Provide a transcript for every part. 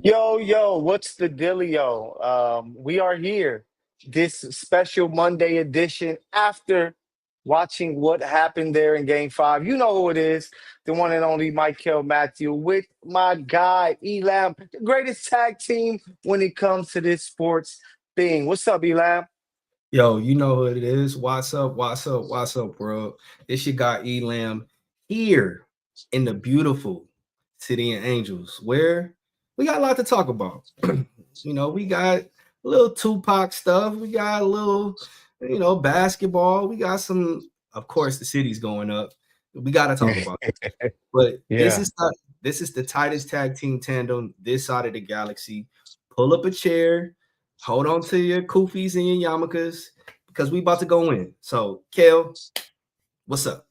Yo, what's the dealio? We are here, this special Monday edition after watching what happened there in game five. You know who it is, the one and only Mykell Mathieu with my guy, Elam, the greatest tag team when it comes to this sports thing. What's up, Elam? Yo, you know what it is. What's up, bro? It's your guy Elam here in the beautiful city of Angels, where we got a lot to talk about. We got a little Tupac stuff, we got a little, basketball, we got some, of course, the city's going up. We got to talk about it. But this Yeah. is the tightest tag team tandem this side of the galaxy. Pull up a chair, hold on to your kufis and your yarmulkes because we about to go in. So, Kel, what's up?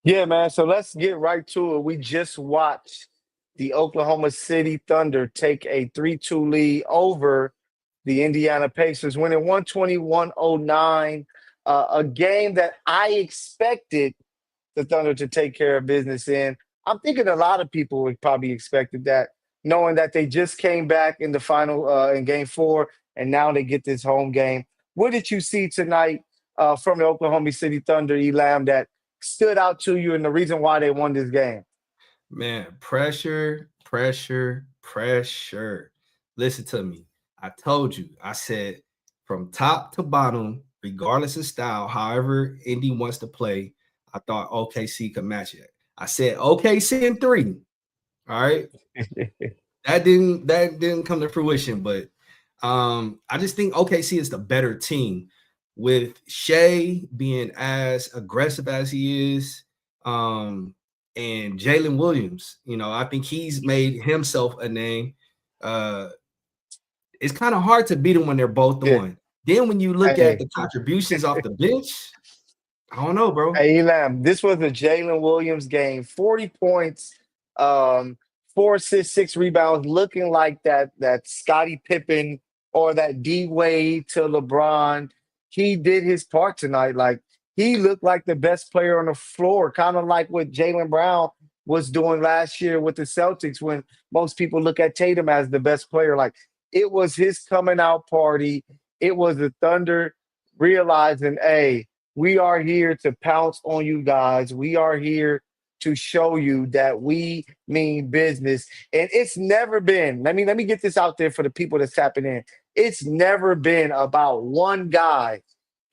Yeah, man. So let's get right to it. We just watched the Oklahoma City Thunder take a 3-2 lead over the Indiana Pacers, winning 121-09. A game that I expected the Thunder to take care of business in. I'm thinking a lot of people would probably expected that, knowing that they just came back in the final in game four, and now they get this home game. What did you see tonight from the Oklahoma City Thunder, Elam, that stood out to you and the reason why they won this game? Man, pressure. Listen to me. I told you, I said from top to bottom, regardless of style, however Indy wants to play, I thought OKC could match it. I said OKC in three. All right. That didn't come to fruition, but I just think OKC is the better team with Shea being as aggressive as he is, and Jalen Williams. I think he's made himself a name. Uh, it's kind of hard to beat them when they're both Yeah. on. Then when you look at Hey, the contributions off the bench, I don't know, bro. hey, Elam, this was a Jalen Williams game. 40 points, um, 4 assists, 6 rebounds, looking like that Scottie Pippen or that D Wade to LeBron. He did his part tonight. Like he looked like the best player on the floor, kind of like what Jalen Brown was doing last year with the Celtics when most people look at Tatum as the best player. Like it was his coming out party. It was the Thunder realizing, hey, we are here to pounce on you guys. We are here to show you that we mean business. And it's never been, let me get this out there for the people that's tapping in. It's never been about one guy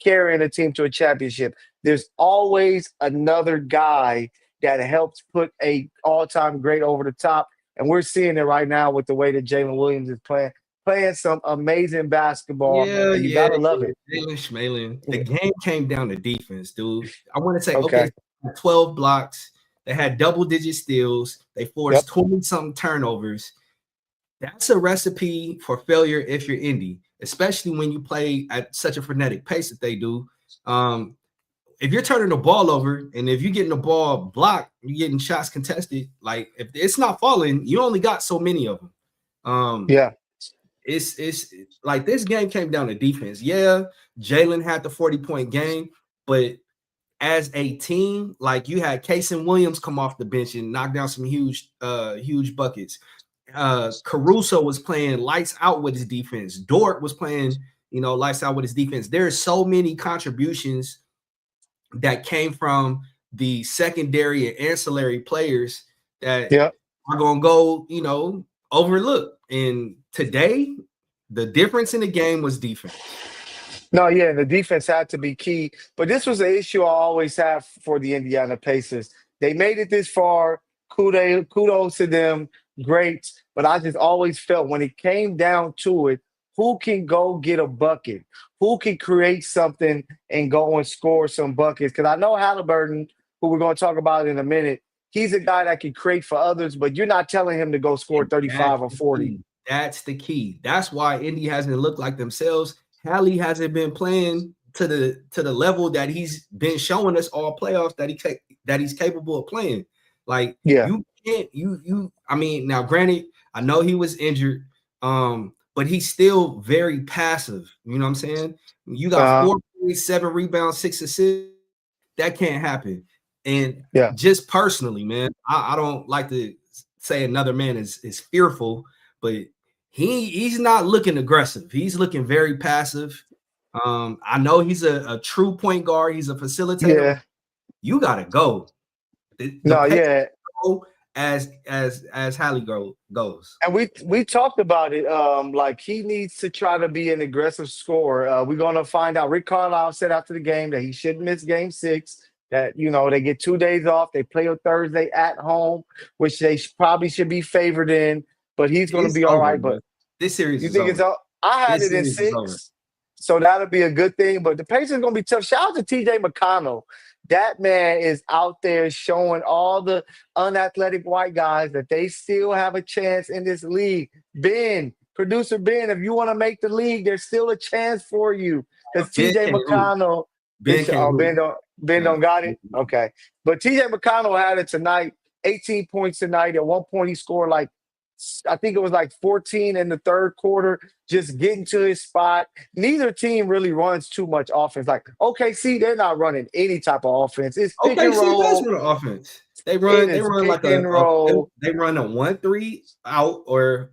carrying a team to a championship. There's always another guy that helps put a all-time great over the top. And we're seeing it right now with the way that Jalen Williams is playing some amazing basketball, Yeah, and you yeah, gotta love yeah. it. Jalen Schmalin. The Yeah. game came down to defense, dude. I want to say, okay, Okay. so 12 blocks. They had double-digit steals. They Yep. forced 20-something turnovers. That's a recipe for failure if you're Indy, especially when you play at such a frenetic pace that they do. Um, if you're turning the ball over and if you're getting the ball blocked, you're getting shots contested. Like if it's not falling, you only got so many of them. Um, Yeah. it's like this game came down to defense. Yeah, Jalen had the 40-point game, but as a team, like you had Casey Williams come off the bench and knock down some huge buckets. Caruso was playing lights out with his defense. Dort was playing, lights out with his defense. There's so many contributions that came from the secondary and ancillary players that Yep. are gonna go, overlooked. And today, the difference in the game was defense. No, yeah, the defense had to be key. But this was an issue I always have for the Indiana Pacers. They made it this far. Kudos to them. Great. But I just always felt when it came down to it, who can go get a bucket? Who can create something and go and score some buckets? Because I know Halliburton, who we're going to talk about in a minute, he's a guy that can create for others, but you're not telling him to go score And 35 or 40. that's the key. That's why Indy hasn't looked like themselves. Hallie hasn't been playing to the level that he's been showing us all playoffs that he's capable of playing. Like Yeah. you can't I mean, now granted, I know he was injured, but he's still very passive. You know what I'm saying? You got Uh, 4.7 rebounds, 6 assists. That can't happen. And yeah. just personally, man, I don't like to say another man is fearful, but he's not looking aggressive. He's looking very passive. I know he's a true point guard. He's a facilitator. Yeah. You gotta go. The No, pace yeah. go as Hallie goes. And we talked about it. Like he needs to try to be an aggressive scorer. We're gonna find out. Rick Carlisle said after the game that he shouldn't miss game 6. That they get 2 days off. They play on Thursday at home, which they probably should be favored in. But he's gonna It's be all over, right. bro. But This series you is think it's over. all? I had This it in series is over. 6, so that'll be a good thing. But the Pacers gonna be tough. Shout out to TJ McConnell. That man is out there showing all the unathletic white guys that they still have a chance in this league. Ben, producer Ben, if you want to make the league, there's still a chance for you. Because Ben TJ can't hoop. McConnell Ben is can't hoop. Ben Yeah. don't got it. Okay. But TJ McConnell had it tonight, 18 points tonight. At one point he scored like I think it was like 14 in the third quarter, just getting to his spot. Neither team really runs too much offense. Like OKC, they're not running any type of offense. It's pick and OKC does roll. run offense. They It run is like pick and roll. they run a 1-3 out, or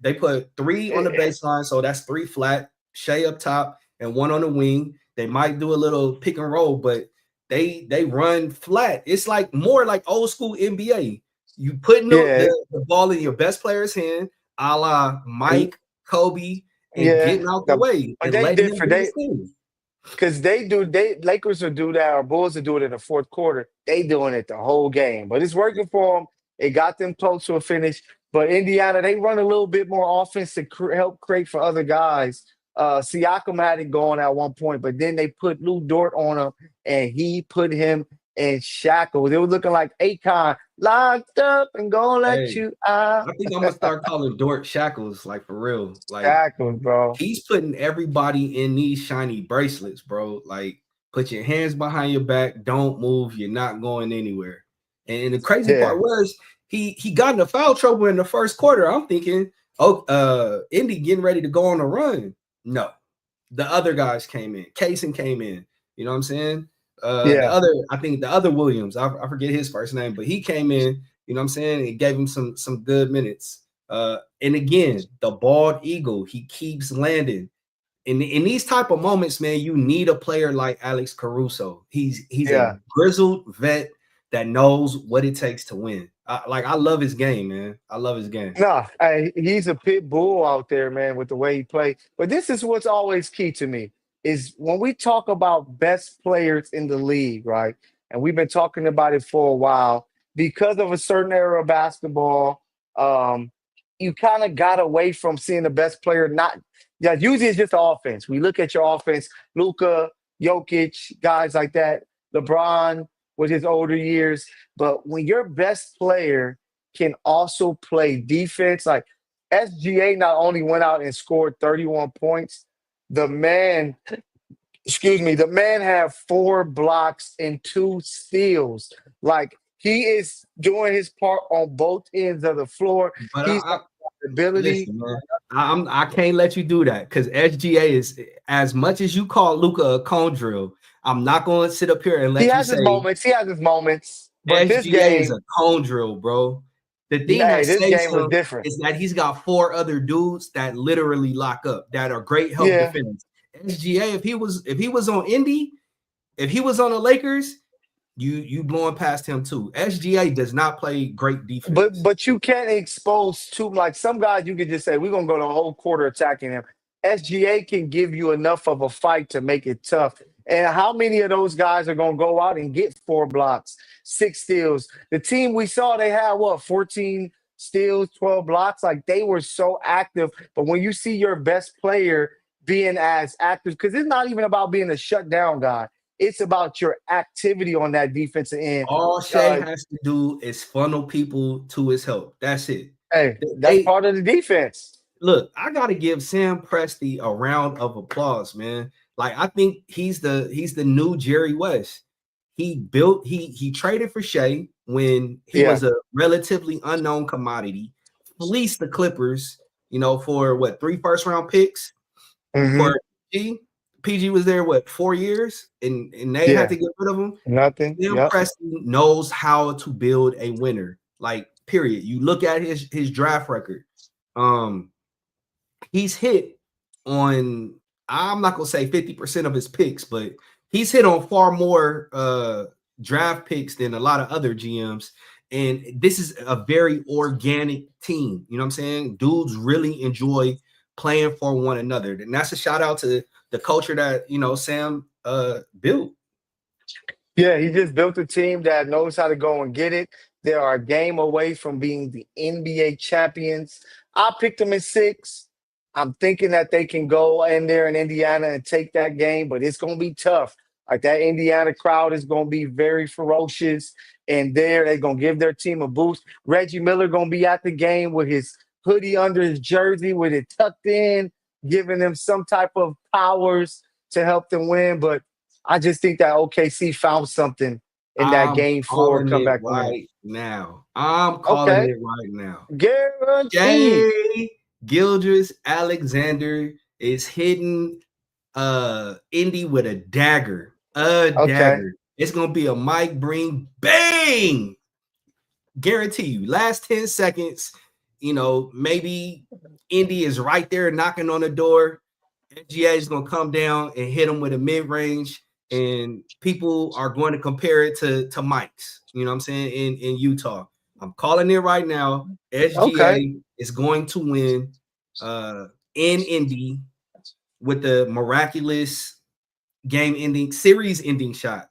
they put 3 on the baseline, so that's 3 flat, Shea up top, and 1 on the wing. They might do a little pick and roll, but they run flat. It's like more like old school NBA. You putting Yeah, the ball in your best player's hand, a la Mike, Kobe, and yeah. getting out the way But and they letting him different. do his thing. Because they Lakers will do that, or Bulls will do it in the fourth quarter. They doing it the whole game, but it's working for them. It got them close to a finish. But Indiana, they run a little bit more offense to help create for other guys. Siakam had it going at one point, but then they put Lou Dort on him, and he put him in shackles. It was looking like Akon locked up and gonna let Hey, you out. I think I'm gonna start calling Dort Shackles, like for real. Like Shackles, bro. he's putting everybody in these shiny bracelets, bro. Like put your hands behind your back, don't move, you're not going anywhere. And the crazy Yeah, part was he got into foul trouble in the first quarter. I'm thinking, Indy getting ready to go on a run. No, the other guys came in. Kaysen came in. You know what I'm saying? yeah. I think the other Williams, I forget his first name, but he came in, you know what I'm saying? It gave him some good minutes. And again, the bald eagle, he keeps landing. In these type of moments, man, you need a player like Alex Caruso. He's a Yeah. grizzled vet that knows what it takes to win. I love his game, man. I love his game. No, he's a pit bull out there, man, with the way he plays. But this is what's always key to me is when we talk about best players in the league, right? And we've been talking about it for a while because of a certain era of basketball. Um, you kind of got away from seeing the best player. Not, yeah, usually it's just the offense. We look at your offense, Luka, Jokic, guys like that, LeBron with his older years. But when your best player can also play defense. Like SGA not only went out and scored 31 points, the man, the man had 4 blocks and 2 steals. Like he is doing his part on both ends of the floor. But He's got the ability. listen, man, I can't let you do that because SGA is, as much as you call Luca a cone drill, I'm not going to sit up here and He let you has his say moments. He has his moments. But this SGA is a game, cone drill, bro. The thing hey, that this saves game was him different. is that he's got 4 other dudes that literally lock up, that are great help Yeah. defenders. SGA, if he was on Indy, if he was on the Lakers, you blowing past him too. SGA does not play great defense. But you can't expose too like some guys you could just say we're gonna go the whole quarter attacking him. SGA can give you enough of a fight to make it tough. And how many of those guys are gonna go out and get 4 blocks, 6 steals? The team we saw, they had what 14 steals, 12 blocks. Like they were so active. But when you see your best player being as active, because it's not even about being a shutdown guy. It's about your activity on that defensive end. All Shea has to do is funnel people to his help. That's it. Hey, that's part of the defense. Look, I gotta give Sam Presti a round of applause, man. Like I think he's the new Jerry West. He traded for Shea when he was a relatively unknown commodity, fleeced the Clippers, for what 3 first-round picks for PG. PG was there 4 years, and they had to get rid of him. Nothing. Sam Presti knows how to build a winner. Like period. You look at his draft record. Um, he's hit on, I'm not gonna say 50% of his picks, but he's hit on far more draft picks than a lot of other GMs. And this is a very organic team. You know what I'm saying? Dudes really enjoy playing for one another. And that's a shout out to the culture that, Sam built. Yeah, he just built a team that knows how to go and get it. They are a game away from being the NBA champions. I picked them in six. I'm thinking that they can go in there in Indiana and take that game, but it's going to be tough. Like that Indiana crowd is going to be very ferocious, and they're going to give their team a boost. Reggie Miller going to be at the game with his hoodie under his jersey with it tucked in, giving them some type of powers to help them win. But I just think that OKC found something in that I'm game four calling it comeback win. right now. I'm calling Okay, it right now. guaranteed. Jay Gildress Alexander is hitting Indy with a dagger. A Okay, dagger. It's gonna be a Mike Breen bang. Guarantee you. Last 10 seconds, maybe Indy is right there knocking on the door. NGA is gonna come down and hit him with a mid-range, and people are going to compare it to Mike's, you know what I'm saying, in Utah. I'm calling it right now. okay. SGA is going to win in Indy with the miraculous game-ending, series-ending shot.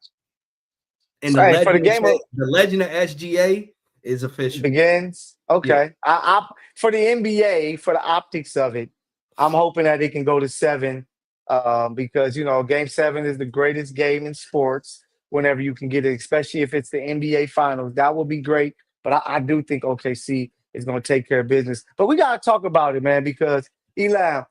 And the Hey, for the legend, game of the legend of SGA is official. begins. Yeah, Okay. For the NBA, for the optics of it, I'm hoping that it can go to seven. Because game seven is the greatest game in sports whenever you can get it, especially if it's the NBA finals. That would be great. But I do think OKC is going to take care of business. But we gotta talk about it, man, because Elam,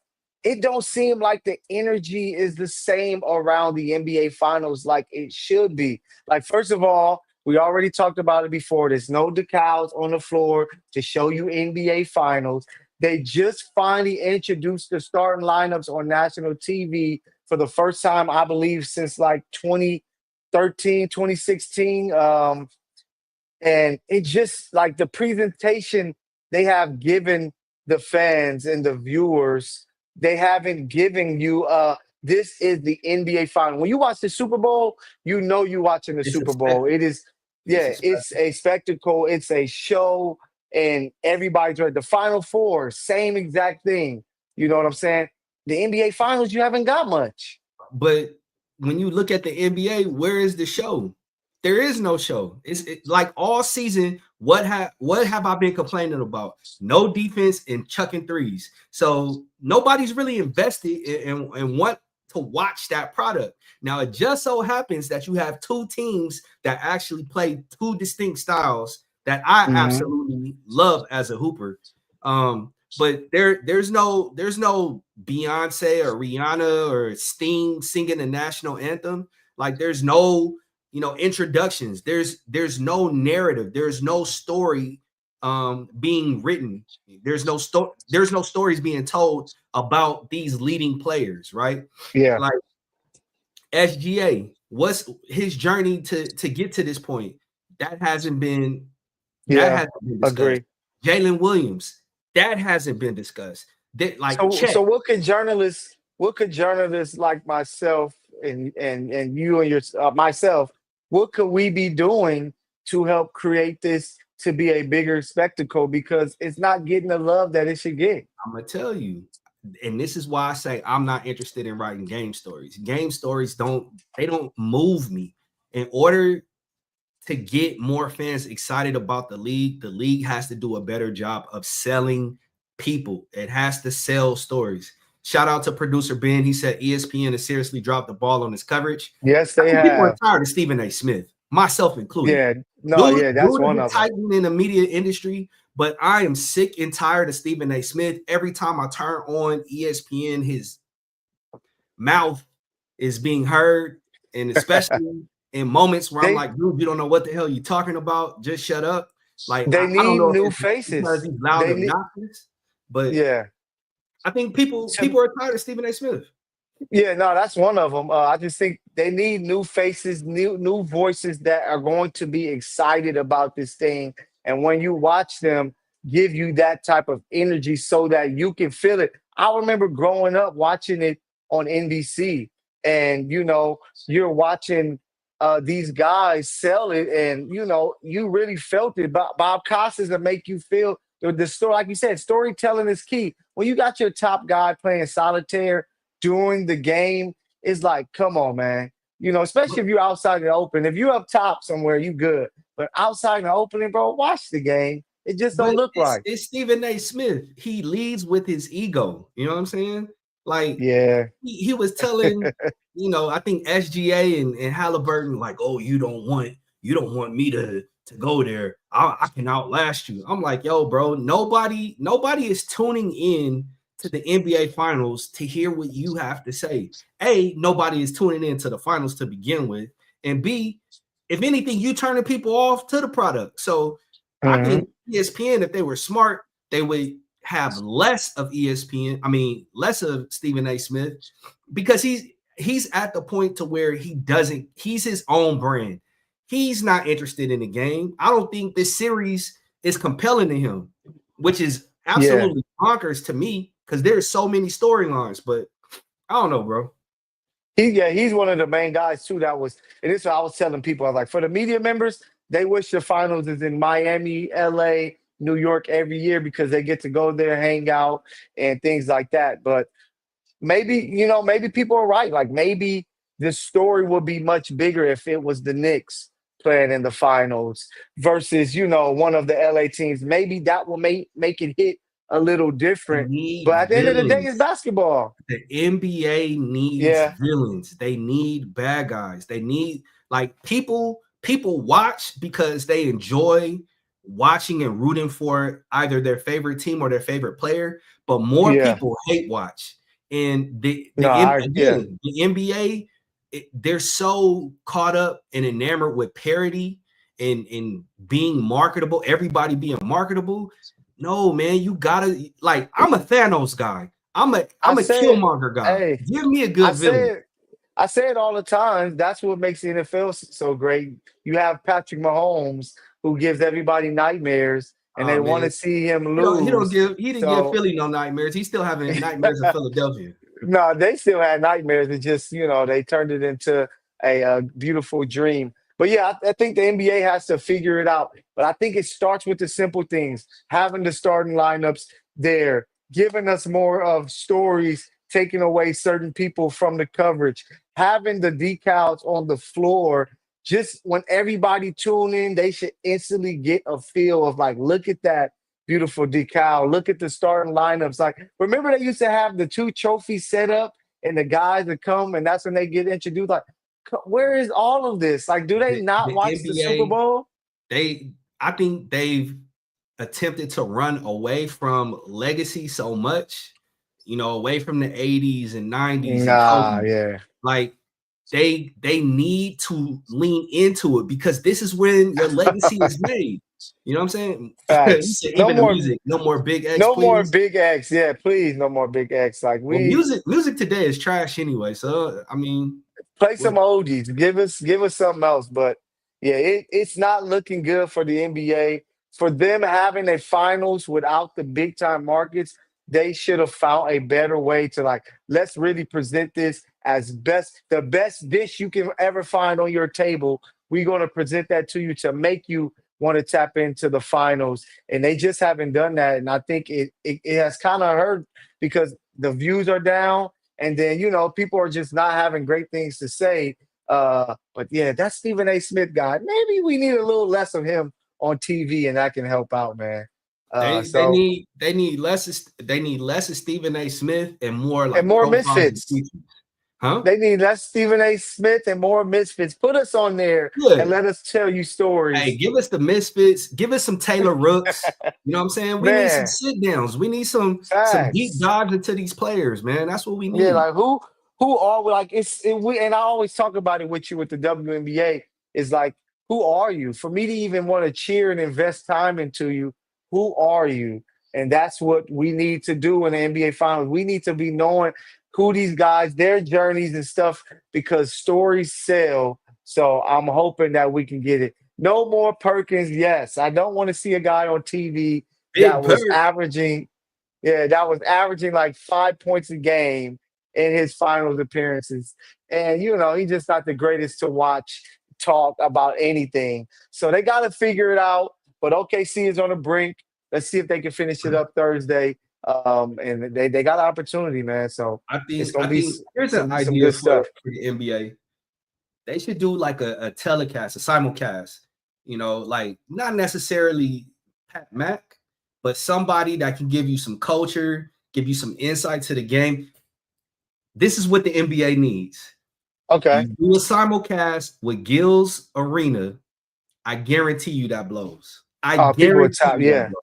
it don't seem like the energy is the same around the NBA finals like it should be. Like, first of all, we already talked about it before. There's no decals on the floor to show you NBA finals. They just finally introduced the starting lineups on national TV for the first time, I believe, since like 2013, 2016. And it just like the presentation they have given the fans and the viewers, they haven't given you this is the NBA final. When you watch the Super Bowl, you know you're watching the it's a Super Bowl. spectacle. It is, It's a yeah, it's spectacle. a spectacle, it's a show, and everybody's right. The Final Four, same exact thing. You know what I'm saying? The NBA finals, you haven't got much. But when you look at the NBA, where is the show? There is no show. Like all season. What have I been complaining about? No defense and chucking threes. So nobody's really invested and want to watch that product. Now it just so happens that you have two teams that actually play two distinct styles that I Mhm. absolutely love as a hooper. But there's no Beyonce or Rihanna or Sting singing the national anthem. Like there's no introductions. There's no narrative. There's no story being written. There's no stories being told about these leading players, right? Yeah, Like SGA, what's his journey to get to this point? That hasn't been that yeah, hasn't been discussed. agree. Jalen Williams, that hasn't been discussed. That like So check. what could journalists like myself and you and your myself, what could we be doing to help create this to be a bigger spectacle because it's not getting the love that it should get. I'm gonna tell you, and this is why I say I'm not interested in writing game stories. Game stories don't move me. In order to get more fans excited about the league has to do a better job of selling people. It has to sell stories. Shout out to producer Ben. He said ESPN has seriously dropped the ball on his coverage. Yes, I they think people are have. tired of Stephen A. Smith, myself included. Yeah, no, Dude, yeah, that's dude is one a of them. titan in the media industry, but I am sick and tired of Stephen A. Smith. Every time I turn on ESPN, his mouth is being heard, and especially in moments where I'm they like, dude, you don't know what the hell you're talking about. Just shut up. Like, they I don't need know if new it's because faces. he's loud They and need obnoxious, but yeah. I think people To people are tired of Stephen A. Smith. Yeah, no, that's one of them. I just think they need new faces, new voices that are going to be excited about this thing. And when you watch them, give you that type of energy so that you can feel it. I remember growing up watching it on NBC, and you're watching these guys sell it, and you really felt it. Bob Costas to make you feel the story, like you said, storytelling is key. When you got your top guy playing solitaire during the game, it's like, come on, man. Especially if you're outside in the open. If you're up top somewhere, you good. But outside in the opening, bro, watch the game. It just don't But look right. it's Stephen A. Smith. He leads with his ego. You know what I'm saying? Like Yeah, he was telling, I think SGA and Halliburton, like, oh, you don't want me to go there. I can outlast you. I'm like, yo, bro, nobody is tuning in to the NBA finals to hear what you have to say. A, nobody is tuning in to the finals to begin with. And B, if anything, you turning people off to the product. So I hmm think ESPN, if they were smart, they would have less of ESPN. I mean, less of Stephen A. Smith, because he's at the point to where he's his own brand. He's not interested in the game. I don't think this series is compelling to him, which is yeah. absolutely bonkers to me because there's so many storylines. But I don't know, bro. He's one of the main guys too. And this is what I was telling people. I was like, for the media members, they wish the finals is in Miami, LA, New York every year because they get to go there, hang out, and things like that. But maybe people are right. Like maybe the story would be much bigger if it was the Knicks playing in the finals versus one of the LA teams. Maybe that will make it hit a little They different. need But at the end of the day, it's villains. basketball. The NBA needs Yeah, villains. They need bad guys. They need like people watch because they enjoy watching and rooting for either their favorite team or their favorite player, but more yeah. people hate watch. And No, yeah, again, the NBA, they're so caught up and enamored with parody and being marketable, everybody being marketable. No, man, you gotta like. I'm a Thanos guy. I'm a I I'm a said, Killmonger guy. hey, Give me a I good villain. said, I say it all the time. That's what makes the NFL so great. You have Patrick Mahomes who gives everybody nightmares, and they Oh want man, to see him he don't lose. give he didn't give So Philly no nightmares. He's still having nightmares in Philadelphia. no, they still had nightmares. It just, they turned it into a beautiful dream. But yeah, I think the NBA has to figure it out. But I think it starts with the simple things, having the starting lineups there, giving us more of stories, taking away certain people from the coverage, having the decals on the floor. Just when everybody tune in, they should instantly get a feel of like, look at that beautiful decal. Look at the starting lineups. Like, remember they used to have the two trophies set up and the guys that come and that's when they get introduced. Like, where is all of this? Like, do they not The watch the Super NBA, Bowl? I think they've attempted to run away from legacy so much, away from the 80s and 90s and Nah, Kobe. yeah. Like they need to lean into it because this is when your legacy is made. You know what I'm saying? You Facts. said even the music, no more Big X, No more please. big X. Yeah, please, no more big X. Like Well, we music today is trash anyway. So I mean, play what some oldies. Give us something else. But yeah, it's not looking good for the NBA. For them having a finals without the big time markets, they should have found a better way to like, let's really present this as the best dish you can ever find on your table. We're gonna present that to you to make you want to tap into the finals. And they just haven't done that. And I think it has kind of hurt because the views are down and then people are just not having great things to say. But yeah, that Stephen A. Smith guy. Maybe we need a little less of him on TV, and that can help out, man. they they So need they need less they need less of Stephen A. Smith and more and like more profiles and misfits. features. Huh? They need less Stephen A. Smith and more misfits. Put us on there and Good. let us tell you Hey, stories, give us the Misfits. Give us some Taylor Rooks. You know what I'm saying? We need some man. sit downs. We need some deep Facts. dives into these players, man. That's what we Yeah, need. like who are we? Like we and I always talk about it with you with the WNBA. Is like, who are you? For me to even want to cheer and invest time into you, who are you? And that's what we need to do in the NBA Finals. We need to be knowing who these guys, their journeys and stuff, because stories sell. So I'm hoping that we can get it. No more Perkins. Yes, I don't want to see a guy on TV that Big was Bird. averaging, yeah, that was averaging like 5 points a game in his finals appearances. And he's just not the greatest to watch talk about anything. So they got to figure it out. But OKC is on the brink. Let's see if they can finish it up Thursday. And they got an opportunity, man. So it's gonna I be think here's an some idea good for stuff. the NBA. They should do like a telecast, a simulcast, like not necessarily Pat Mac, but somebody that can give you some culture, give you some insight to the game. This is what the NBA needs. Okay. You do a simulcast with Gil's Arena, I guarantee you that blows. I People are guarantee top. you that Yeah. blows.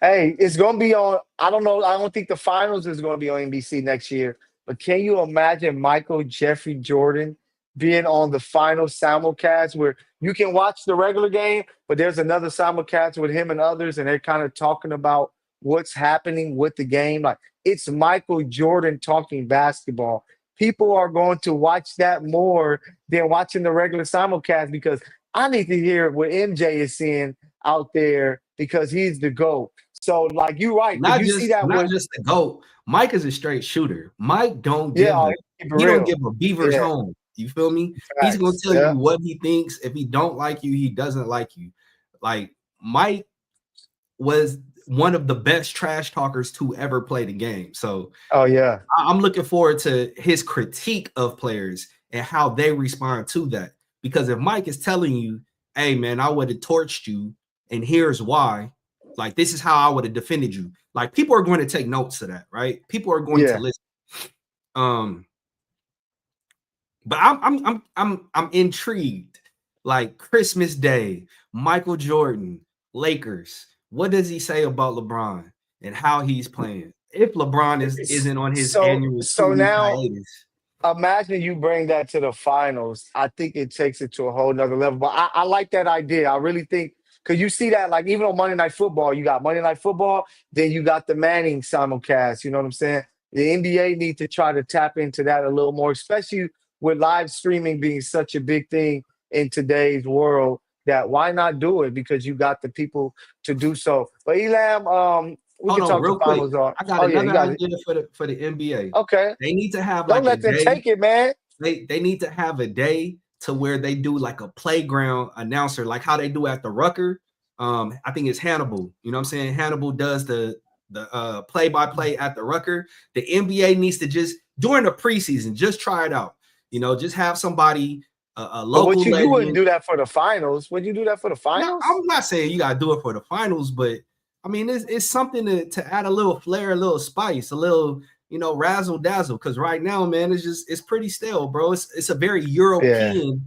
Hey, it's gonna be on. I don't know. I don't think the finals is gonna be on NBC next year. But can you imagine Michael Jeffrey Jordan being on the final simulcast where you can watch the regular game, but there's another simulcast with him and others, and they're kind of talking about what's happening with the game. Like it's Michael Jordan talking basketball. People are going to watch that more than watching the regular simulcast because I need to hear what MJ is seeing out there because he's the GOAT. So, like you're right, because Not you see just that not with just the GOAT. Mike is a straight shooter. Mike don't yeah, give a keep it he don't real. give a beaver's Yeah, home. You feel me? He's gonna facts. tell Yeah, you what he thinks. If he don't like you, he doesn't like you. Like Mike was one of the best trash talkers to ever play the game. So oh yeah, I'm looking forward to his critique of players and how they respond to that. Because if Mike is telling you, hey man, I would have torched you, and here's why, like this is how I would have defended you. Like people are going to take notes of that, right? People are going to yeah. listen. Um, but I'm intrigued. Like Christmas Day, Michael Jordan, Lakers. What does he say about LeBron and how he's playing? If LeBron isn't on his annual So 2 week now hiatus, imagine you bring that to the finals. I think it takes it to a whole nother level. But I like that idea. I really think because you see that like even on Monday Night Football, you got Monday Night Football, then you got the Manning simulcast. You know what I'm saying? The NBA need to try to tap into that a little more, especially with live streaming being such a big thing in today's world. That why not do it? Because you got the people to do so. But Elam, we hold can on, talk the real quick. finals on. I got Oh yeah, you another got it. idea for the NBA. Okay. They need to have Don't like a let them day. take it, man. They need to have a day to where they do like a playground announcer, like how they do at the Rucker. I think it's Hannibal. You know what I'm saying? Hannibal does the play-by-play at the Rucker. The NBA needs to just during the preseason, just try it out. Just have somebody, a But what local you wouldn't legend. do that for the finals? Would you do that for the Now, finals? I'm not saying you gotta do it for the finals, but I mean it's something to add a little flair, a little spice, a little razzle dazzle. Because right now, man, it's pretty stale, bro. It's a very Yeah. European.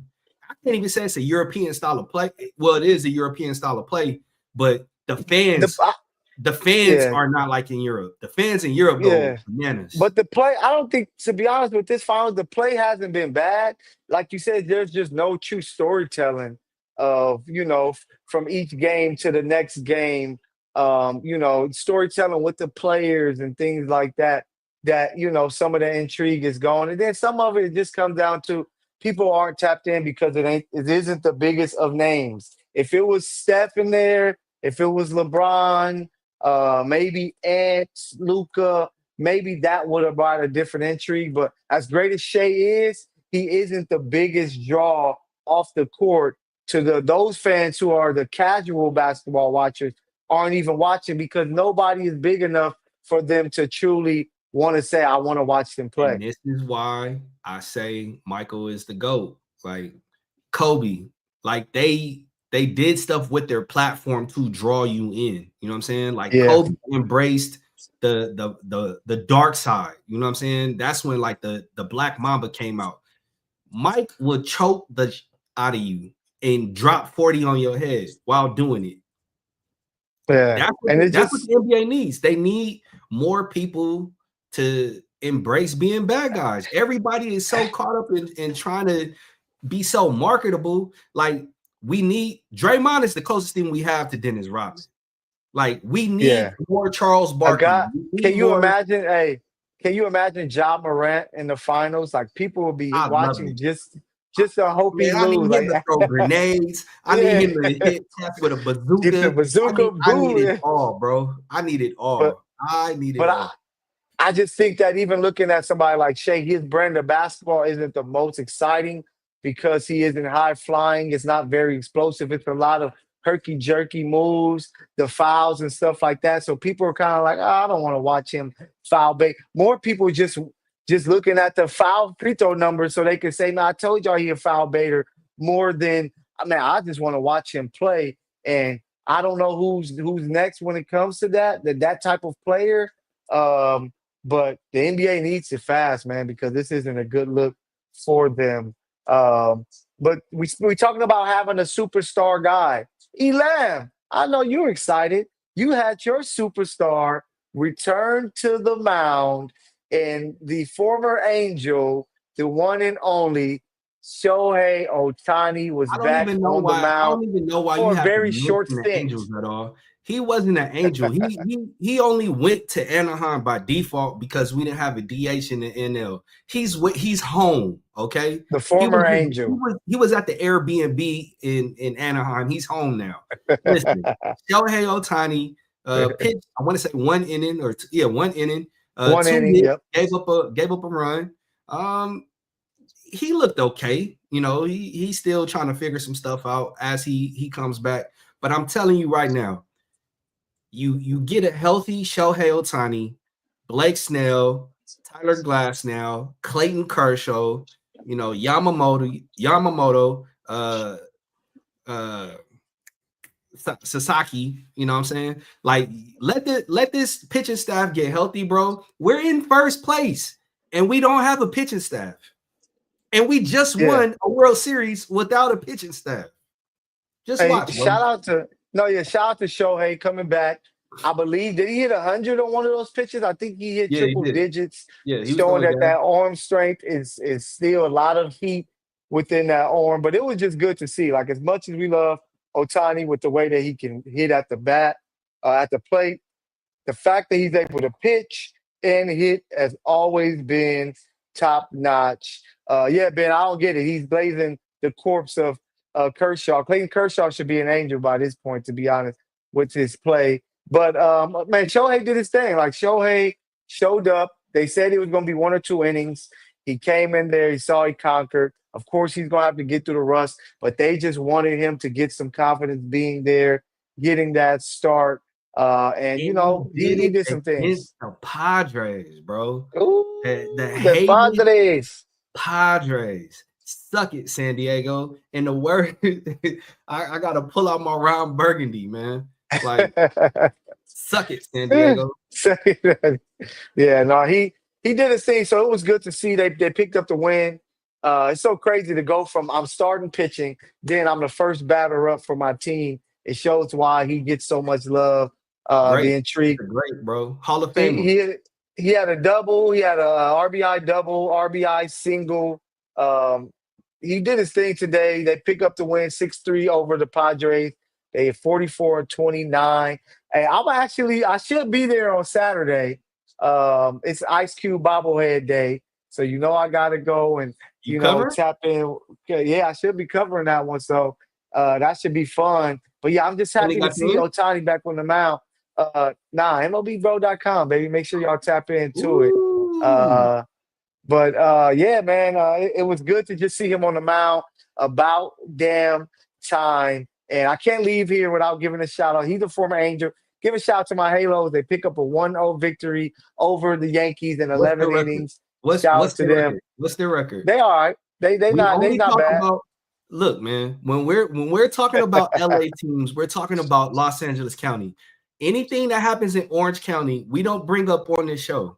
I can't even say it's a European style of play. Well, it is a European style of play, but the The fans, I, the fans yeah, are not like in Europe. The fans in Europe go yeah. bananas. But the play, I don't think, to be honest with this finals, the play hasn't been bad. Like you said, there's just no true storytelling of, from each game to the next game, storytelling with the players and things like that, some of the intrigue is gone. And then some of it just comes down to people aren't tapped in because it isn't the biggest of names. If it was Steph in there, if it was LeBron, maybe Ant, Luca, maybe that would have brought a different intrigue. But as great as Shea is, he isn't the biggest draw off the court to those fans who are the casual basketball watchers aren't even watching because nobody is big enough for them to truly want to say, I want to watch them And play. this is why I say Michael is the GOAT. Like Kobe, like they did stuff with their platform to draw you in. You know what I'm saying? Like Yeah. Kobe embraced the dark side. You know what I'm saying? That's when like the Black Mamba came out. Mike would choke the out of you and drop 40 on your head while doing it. Yeah. And it That's what just, the NBA needs. They need more people to embrace being bad guys. Everybody is so caught up in trying to be so marketable. Like we need Draymond is the closest thing we have to Dennis Rodman. Like we need yeah. more Charles A Barkley. guy, We need can you more. imagine? Hey, can you imagine Ja Morant in the finals? Like people will be I love watching it. just to hope he Man, I lose. need him Like, to throw grenades. I need yeah, him to hit Tap with a get the bazooka. bazooka, I need it boo. all, bro. I need it But all. I need it but all. I just think that even looking at somebody like Shea, his brand of basketball isn't the most exciting because he isn't high flying. It's not very explosive. It's a lot of herky jerky moves, the fouls and stuff like that. So people are kind of like, oh, I don't want to watch him foul bait. More people just looking at the foul free throw numbers so they can say, no, I told y'all he a foul baiter more than I mean, I just want to watch him play. And I don't know who's next when it comes to that type of player. Um, but the NBA needs it fast, man, because this isn't a good look for them. But we talking about having a superstar guy. Elam, I know you're excited. You had your superstar return to the mound, and the former Angel, the one and only Shohei Ohtani, was back on the I mound don't even know why you for a have to very short mention the stint. Angels at all. He wasn't an Angel. He only went to Anaheim by default because we didn't have a DH in the NL. He's home, okay? The former Angel. He was at the Airbnb in Anaheim. He's home now. Listen, Shohei Ohtani pitched, I want to say 1 inning or one inning, One two inning, hits, yep. gave up a run. He looked okay. You know, he's still trying to figure some stuff out as he comes back. But I'm telling you right now, you get a healthy Shohei Ohtani, Blake Snell, Tyler Glass now, Clayton Kershaw, you know, Yamamoto, uh, Sasaki, you know what I'm saying? Like, let this pitching staff get healthy, bro. We're in first place, and we don't have a pitching staff. And we just Yeah. won a World Series without a pitching staff. Just Hey, watch, bro. shout out to Shohei coming back. I believe did he hit 100 on one of those pitches? I think he hit Yeah, he triple did. digits, Yeah, he was showing going that down. arm strength is still a lot of heat within that arm. But it was just good to see. Like as much as we love Otani with the way that he can hit at the bat, at the plate, the fact that he's able to pitch and hit has always been top notch. Yeah, Ben, I don't get it. He's blazing the corpse of Kershaw. Clayton Kershaw should be an angel by this point, to be honest, with his play. But man, Shohei did his thing. Like Shohei showed up. They said he was going to be 1 or 2 innings. He came in there. He saw he conquered. Of course, he's going to have to get through the rust, but they just wanted him to get some confidence being there, getting that start. And you And know, he did he it did some against things. the Padres, bro. The Ooh, the hated Padres. Padres. Suck it, San Diego. And the word, I got to pull out my Ron Burgundy, man. Like, suck it, San Diego. Yeah, no, he did his thing. So it was good to see they picked up the win. It's so crazy to go from I'm starting pitching, then I'm the first batter up for my team. It shows why he gets so much love. Great. The intrigue. Great, bro. Hall of He Famer. he he had a double. He had a RBI double, RBI single. Um, he did his thing today. They pick up the win 6-3 over the Padres. They had 44-29. Hey, I should be there on Saturday. It's Ice Cube bobblehead day. So you know I gotta go and You cover? tap in. Yeah, I should be covering that one. So that should be fun. But yeah, I'm just Only happy to got see 10? Otani back on the mound. MLBBro.com, baby. Make sure y'all tap into it. Ooh. Uh, but yeah, man, it was good to just see him on the mound. About damn time. And I can't leave here without giving a shout out. He's a former Angel. Give a shout out to my Halos. They pick up a 1-0 victory over the Yankees in What's their 11 record? innings. Shout What's out to their them. record? What's their record? They all right. We They only not talk bad. about look, man, when we're talking about LA teams, we're talking about Los Angeles County. Anything that happens in Orange County, we don't bring up on this show.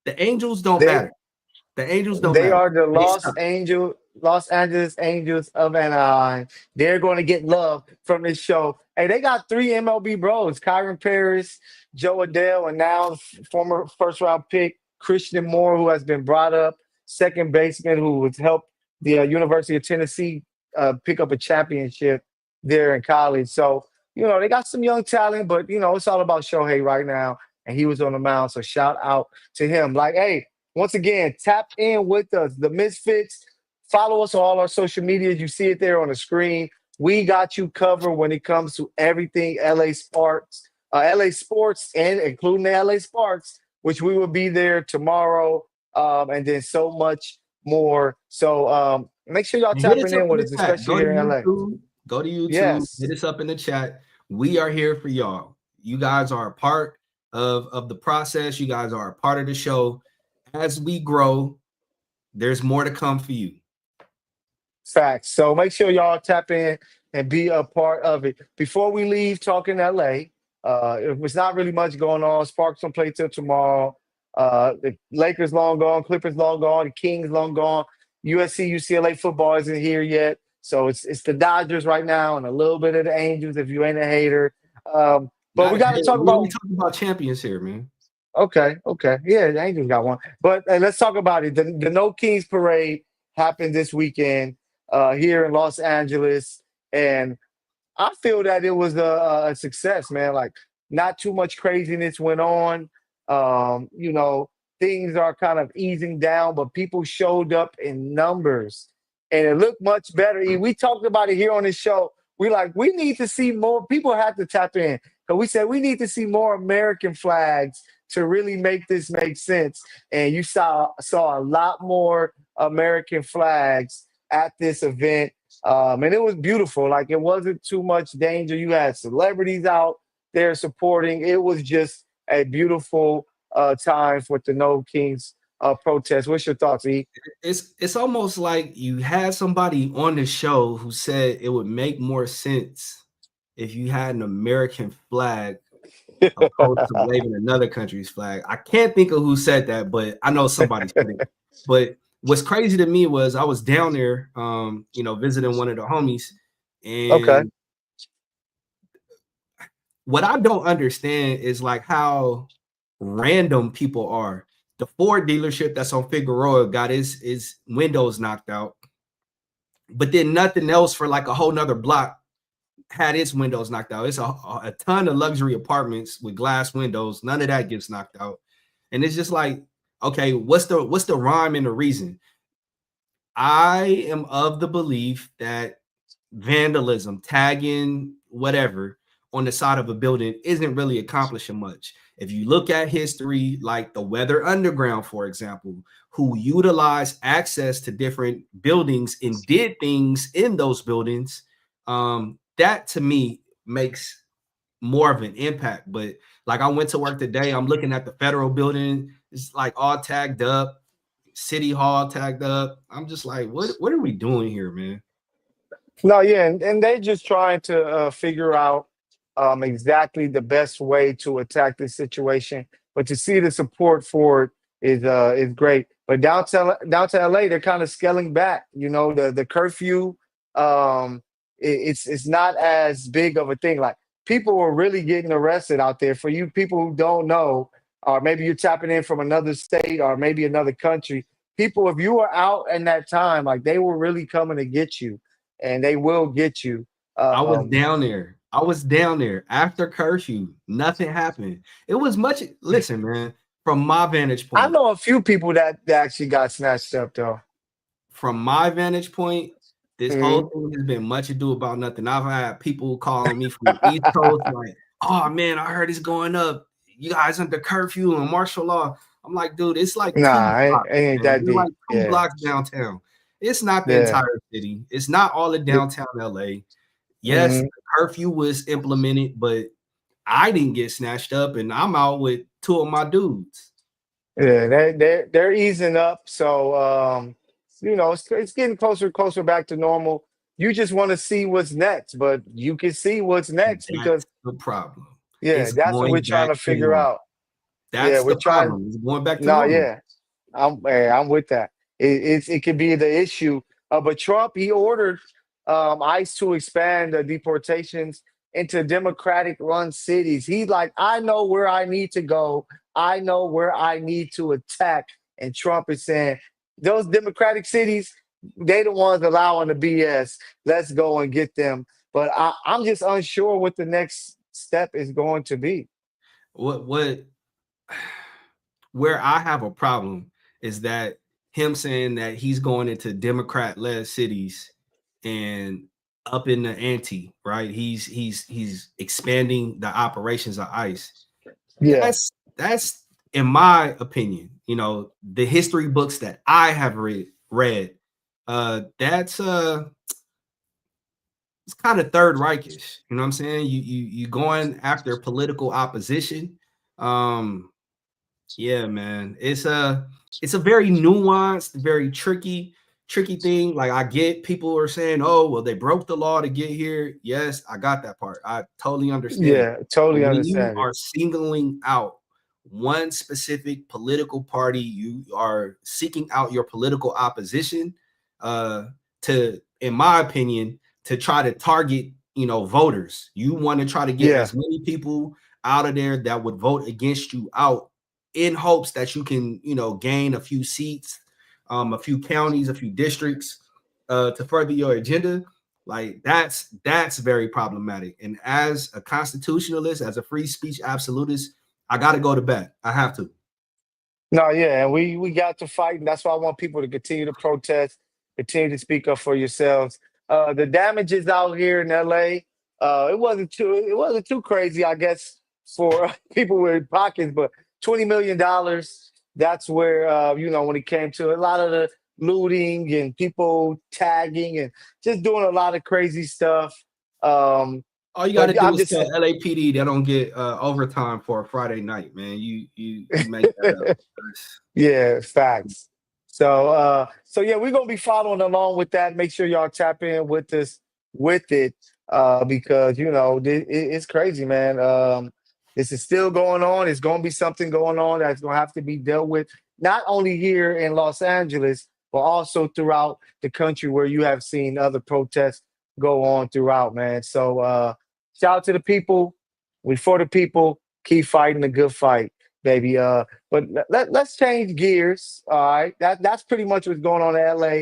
The Angels don't They matter. The Angels don't They matter. are the They suck. Los Angeles Angels of Anaheim. They're going to get love from this show. Hey, they got 3 MLB bros: Kyron Paris, Joe Adele, and now former first round pick Christian Moore, who has been brought up, second baseman who has helped the University of Tennessee pick up a championship there in college. So they got some young talent, but it's all about Shohei right now, and he was on the mound. So shout out to him. Like, hey. Once again, tap in with us. The Misfits Follow us on all our social medias. You see it there on the screen. We got you covered when it comes to everything LA Sports, and including the LA Sparks, which we will be there tomorrow, and then so much more. So make sure y'all And hit us tapping up in in with the us, chat. especially Go to here in LA. YouTube. Go to YouTube. Hit Yes, us up in the chat. We are here for y'all. You guys are a part of the process. You guys are a part of the show. As we grow, there's more to come for you. facts. So make sure y'all tap in and be a part of it. Before we leave talking LA, it was not really much going on. Sparks don't play till tomorrow. The Lakers long gone, Clippers long gone, the Kings long gone. USC, UCLA football isn't here yet. So it's the Dodgers right now and a little bit of the Angels if you ain't a hater. But we Hey, got to talk we only about. talking about champions here, man. Okay, okay. Yeah, the Angels got one. But let's talk about it. The No Kings parade happened this weekend here in Los Angeles. And I feel that it was a success, man. Like, not too much craziness went on. You know, things are kind of easing down, but people showed up in numbers, and it looked much better. We talked about it here on this show. We need to see more. People have to tap in, because we said we need to see more American flags to really make this make sense. And you saw a lot more American flags at this event, and it was beautiful. Like, it wasn't too much danger. You had celebrities out there supporting. It was just a beautiful time for the No Kings protest. What's your thoughts, E? It's almost like you had somebody on the show who said it would make more sense if you had an American flag opposed to waving another country's flag. I can't think of who said that, but I know somebody said it. But what's crazy to me was I was down there, visiting one of the homies, Okay. and what I don't understand is like how random people are. The Ford dealership that's on Figueroa got his windows knocked out, but then nothing else for like a whole nother block had its windows knocked out. It's a ton of luxury apartments with glass windows. None of that gets knocked out. And it's just like, okay, what's the rhyme and the reason? I am of the belief that vandalism, tagging, whatever, on the side of a building isn't really accomplishing much. If you look at history, like the Weather Underground, for example, who utilized access to different buildings and did things in those buildings, that to me makes more of an impact. But like, I went to work today, I'm looking at the federal building, it's like all tagged up, City Hall tagged up. I'm just like, what are we doing here, man? No, yeah, and they're just trying to figure out exactly the best way to attack this situation. But to see the support for it is great. But down to LA, they're kind of scaling back. You know, the curfew, it's not as big of a thing. Like, people were really getting arrested out there. For you people who don't know, or maybe you're tapping in from another state or maybe another country, people, if you were out in that time, like, they were really coming to get you, and they will get you. I was Um, down there. I was down there after curfew. Nothing happened. It was much. Listen, man, from my vantage I point, know a few people that actually got snatched up though. from my vantage point, this whole Mhm. thing has been much ado about nothing. I've had people calling me from the East Coast, like, "Oh man, I heard it's going up. You guys under curfew and martial law." I'm like, dude, it's like two Nah, blocks, it ain't man. that We're like deep. two Yeah, blocks downtown. It's not the yeah. entire city. It's not all of It- downtown LA. Yes, mhm. the curfew was implemented, but I didn't get snatched up, and I'm out with two of my dudes. Yeah, they're easing up. So it's getting closer and closer back to normal. You just want to see what's next, but you can see what's next That's because, the problem. yeah, It's that's what we're going trying back to to figure normal. out. Yeah, That's we're the trying. problem. It's going back to No, normal. yeah, I'm with that. It could be the issue. But Trump, he ordered ICE to expand the deportations into Democratic run cities. He's like, I know where I need to go. I know where I need to attack. And Trump is saying, those Democratic cities, they the ones allowing the BS. Let's go and get them. But I'm just unsure what the next step is going to be. What where I have a problem is that him saying that he's going into Democrat-led cities and up in the ante, right? He's expanding the operations of ICE. Yeah. That's in my opinion, the history books that I have read, that's it's kind of Third Reichish. You know what I'm saying? You going after political opposition. Yeah, man. It's a very nuanced, very tricky thing. Like, I get people are saying, oh, well, they broke the law to get here. Yes, I got that part. I totally understand. Yeah. But Totally when you understand it. are singling out one specific political party, you are seeking out your political opposition, to, in my opinion, to try to target, voters. You want to try to get Yeah. as many people out of there that would vote against you out, in hopes that you can, gain a few seats, a few counties, a few districts, to further your agenda. Like, that's very problematic. And as a constitutionalist, as a free speech absolutist, I got to go to bat. I have to. No, yeah, and we got to fight, and that's why I want people to continue to protest, continue to speak up for yourselves. The damages out here in LA, it wasn't too crazy, I guess, for people with pockets, but $20 million. That's where when it came to a lot of the looting and people tagging and just doing a lot of crazy stuff. Um, All you got to but do I'm is just tell LAPD they don't get overtime for a Friday night, man. You make that up. Yeah, facts. So yeah, we're gonna be following along with that. Make sure y'all tap in with us with it, because it's crazy, man. This is still going on. It's gonna be something going on that's gonna have to be dealt with, not only here in Los Angeles, but also throughout the country where you have seen other protests go on throughout, man. So shout out to the people. We for the people. Keep fighting the good fight, baby. But let's change gears. All right, that's pretty much what's going on in LA.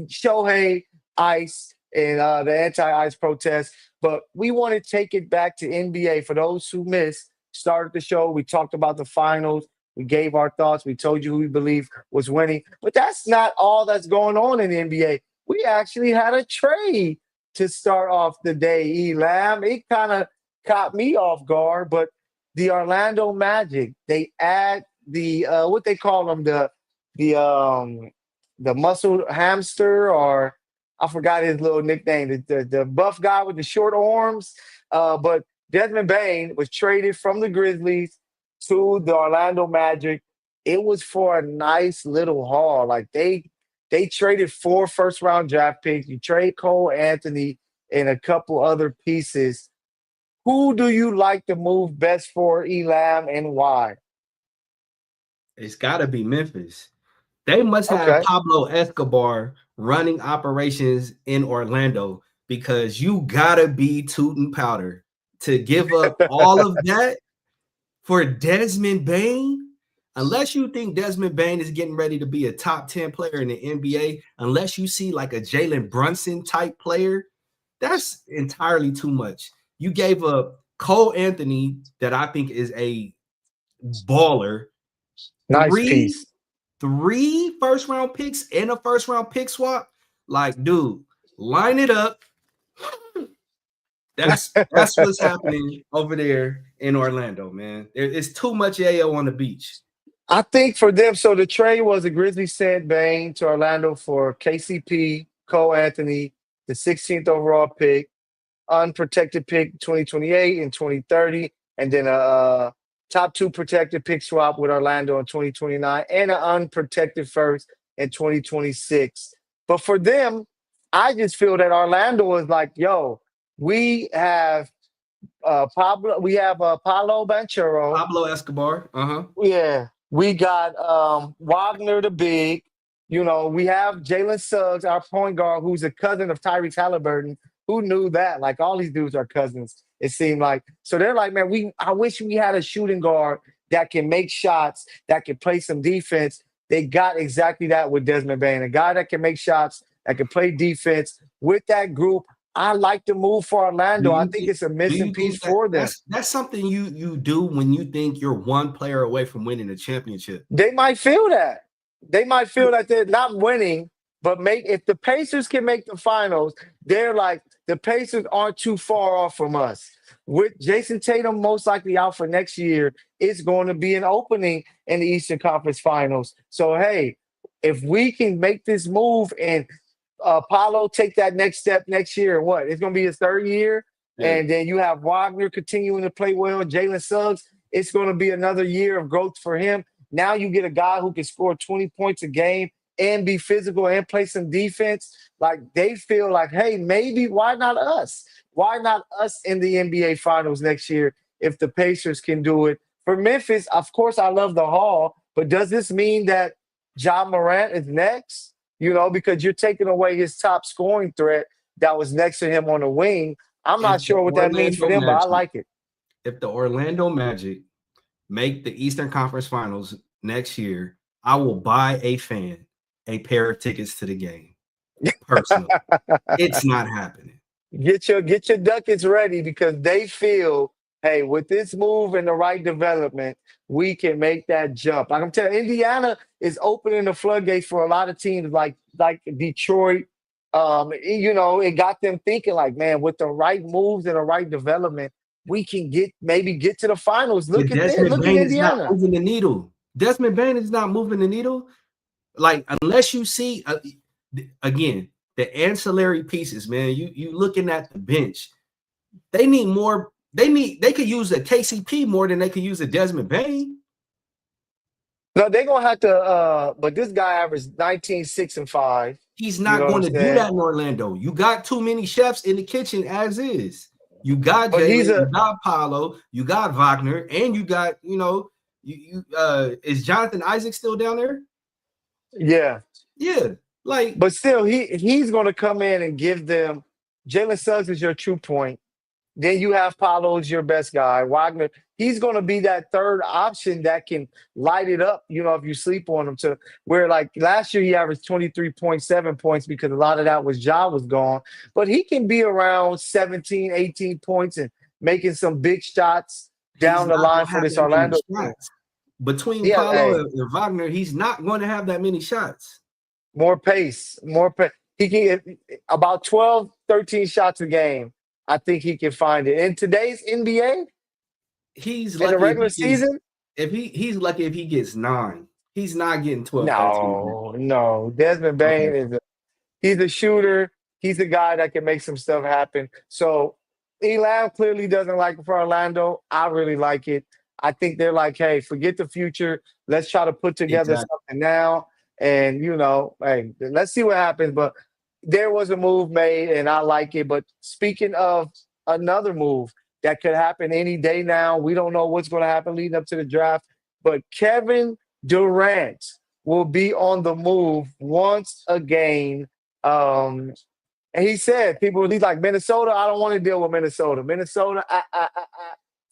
Shohei, ICE, and the anti-ICE protests. But we want to take it back to NBA. For those who missed, started the show. We talked about the finals. We gave our thoughts. We told you who we believe was winning. But that's not all that's going on in the NBA. We actually had a trade to start off the day. Elam, it kind of caught me off guard, but the Orlando Magic. They add the what they call them, the the muscle hamster, or I forgot his little nickname, the buff guy with the short arms. But Desmond Bain was traded from the Grizzlies to the Orlando Magic. It was for a nice little haul. Like they traded 4 first round draft picks. You trade Cole Anthony and a couple other pieces. Who do you like to move best for, Elam, and why? It's got to be Memphis. They must have Okay. Pablo Escobar running operations in Orlando, because you gotta be tooting powder to give up all of that for Desmond Bain. Unless you think Desmond Bain is getting ready to be a top 10 player in the NBA, unless you see like a Jalen Brunson type player, that's entirely too much. You gave up Cole Anthony, that I think is a baller, Nice three piece. three first round picks and a first round pick swap. Like, dude, line it up. That's what's happening over there in Orlando, man. It's too much yayo on the beach. I think for them, so the trade was the Grizzlies sent Bain to Orlando for KCP, Cole Anthony, the 16th overall pick, unprotected pick 2028 and 2030, and then a top 2 protected pick swap with Orlando in 2029, and an unprotected first in 2026. But for them, I just feel that Orlando was like, yo, we have Paulo Banchero. Pablo Escobar. Uh-huh. Yeah, we got Wagner the big. We have Jalen Suggs, our point guard, who's a cousin of Tyrese Halliburton. Who knew that? Like, all these dudes are cousins, it seemed like. So they're like, man, I wish we had a shooting guard that can make shots, that can play some defense. They got exactly that with Desmond Bain, a guy that can make shots, that can play defense. With that group, I like to move for Do Orlando. I you think think it's a do missing you piece think that for them. that's something you do when you think you're one player away from winning a championship? They might feel that. They might feel that they're not winning, but if the Pacers can make the finals, they're like the Pacers aren't too far off from us. With Jason Tatum most likely out for next year, it's going to be an opening in the Eastern Conference Finals. So hey, if we can make this move and Paulo take that next step next year, what it's going to be his third year, Yeah. and then you have Wagner continuing to play well, Jalen Suggs. It's going to be another year of growth for him. Now you get a guy who can score 20 points a game and be physical and play some defense. Like they feel like, hey, maybe why not us? Why not us in the NBA Finals next year if the Pacers can do it? For Memphis, of course, I love the Hall, but does this mean that John Morant is next? Because you're taking away his top scoring threat that was next to him on the wing. I'm If not the sure what that means for Orlando them, but I Magic, like it. if the Orlando Magic make the Eastern Conference Finals next year, I will buy a fan a pair of tickets to the game. Personally, it's not happening. Get your ducats ready because they feel, hey, with this move and the right development, we can make that jump. Like I'm telling you, Indiana is opening the floodgates for a lot of teams like Detroit. It got them thinking like, man, with the right moves and the right development, we can maybe get to the finals. Look But at this. Desmond Look at Bain is not Indiana. moving the needle. Desmond Bain is not moving the needle. Like unless you see again the ancillary pieces, man. You looking at the bench. They need more. They could use a KCP more than they could use a Desmond Bain. No, they're gonna have to but this guy averaged 19, 6, and 5. He's You not know what going I'm to do saying? that in Orlando. You got too many chefs in the kitchen as is. You got But he's Jalen, a you got Paolo, you got Wagner, and you got, is Jonathan Isaac still down there? yeah. Yeah. Like, But still, he's going to come in and give them. Jalen Suggs is your true point. Then you have Paulo as your best guy. Wagner, he's going to be that third option that can light it up. If you sleep on him to where like last year he averaged 23.7 points because a lot of that was Ja was gone. But he can be around 17, 18 points and making some big shots he's down the not line going to for have this that many Orlando team. shots. Between Yeah, Paolo hey, and Wagner, he's not going to have that many shots. more pace, more pace. He can get about 12, 13 shots a game. I think he can find it. In today's NBA, He's in the lucky if regular he gets season, he's lucky if he gets 9. He's not getting 12, 13. no. Desmond Okay. Bain he's a shooter. He's the guy that can make some stuff happen. So Elam clearly doesn't like it for Orlando. I really like it. I think they're like, hey, forget the future. Let's try to put together Exactly. something now. And hey, let's see what happens. But there was a move made, and I like it. But speaking of another move that could happen any day now, we don't know what's going to happen leading up to the draft. But Kevin Durant will be on the move once again. And he said, he's like, Minnesota, I don't want to deal with Minnesota. Minnesota,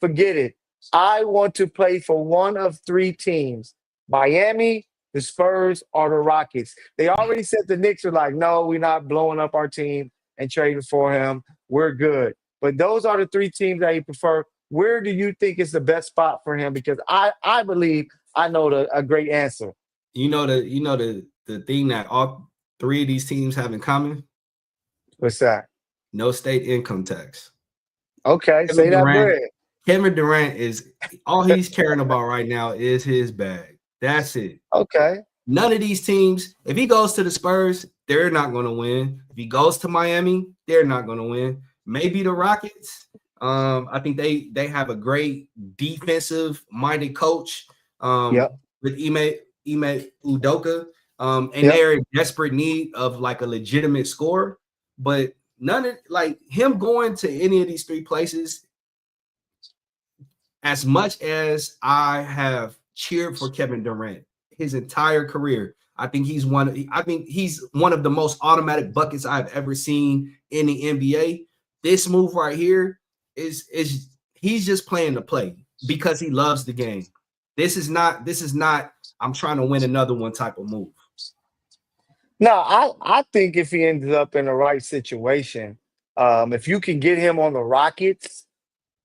forget it. I want to play for one of three teams Miami, the Spurs, or the Rockets. They already said the Knicks are like, no, we're not blowing up our team and trading for him. We're good. But those are the three teams that he prefer. Where do you think is the best spot for him? Because I believe I know a great answer. The thing that all three of these teams have in common? What's that? No state income tax. Okay, Kevin say that Durant, bread. Kevin Durant is all he's caring about right now is his bag. That's it. Okay. None of these teams, if he goes to the Spurs, they're not going to win. If he goes to Miami, they're not going to win. Maybe the Rockets. I think they have a great defensive minded coach Yep. with Ime Udoka. And Yep. they're in desperate need of like a legitimate score. But none of like him going to any of these three places, as much as I have cheered for Kevin Durant his entire career, I think he's one of the most automatic buckets I've ever seen in the NBA. This move right here is he's just playing the play because he loves the game. This is not I'm trying to win another one type of move. No, I think if he ends up in the right situation, if you can get him on the Rockets,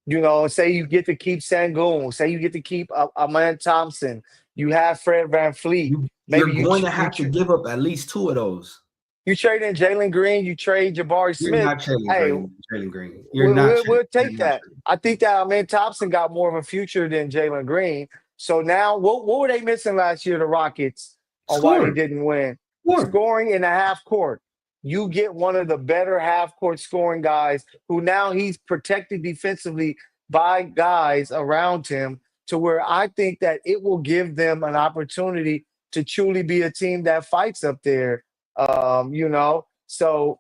say you get to keep Sangoon, say you get to keep Aman Thompson, you have Fred Van Fleet, You're Maybe going to have to give up at least 2 of those. you trade in Jalen Green, you trade Jabari You're Smith. not trading Hey, Jalen Green. You're not we'll you're take not that. trading. I think that Thompson got more of a future than Jalen Green. So now, what were they missing last year, the Rockets, on why they Scoring. didn't win? Scoring. Scoring in the half court. You get one of the better half court scoring guys who now he's protected defensively by guys around him to where I think that it will give them an opportunity to truly be a team that fights up there. So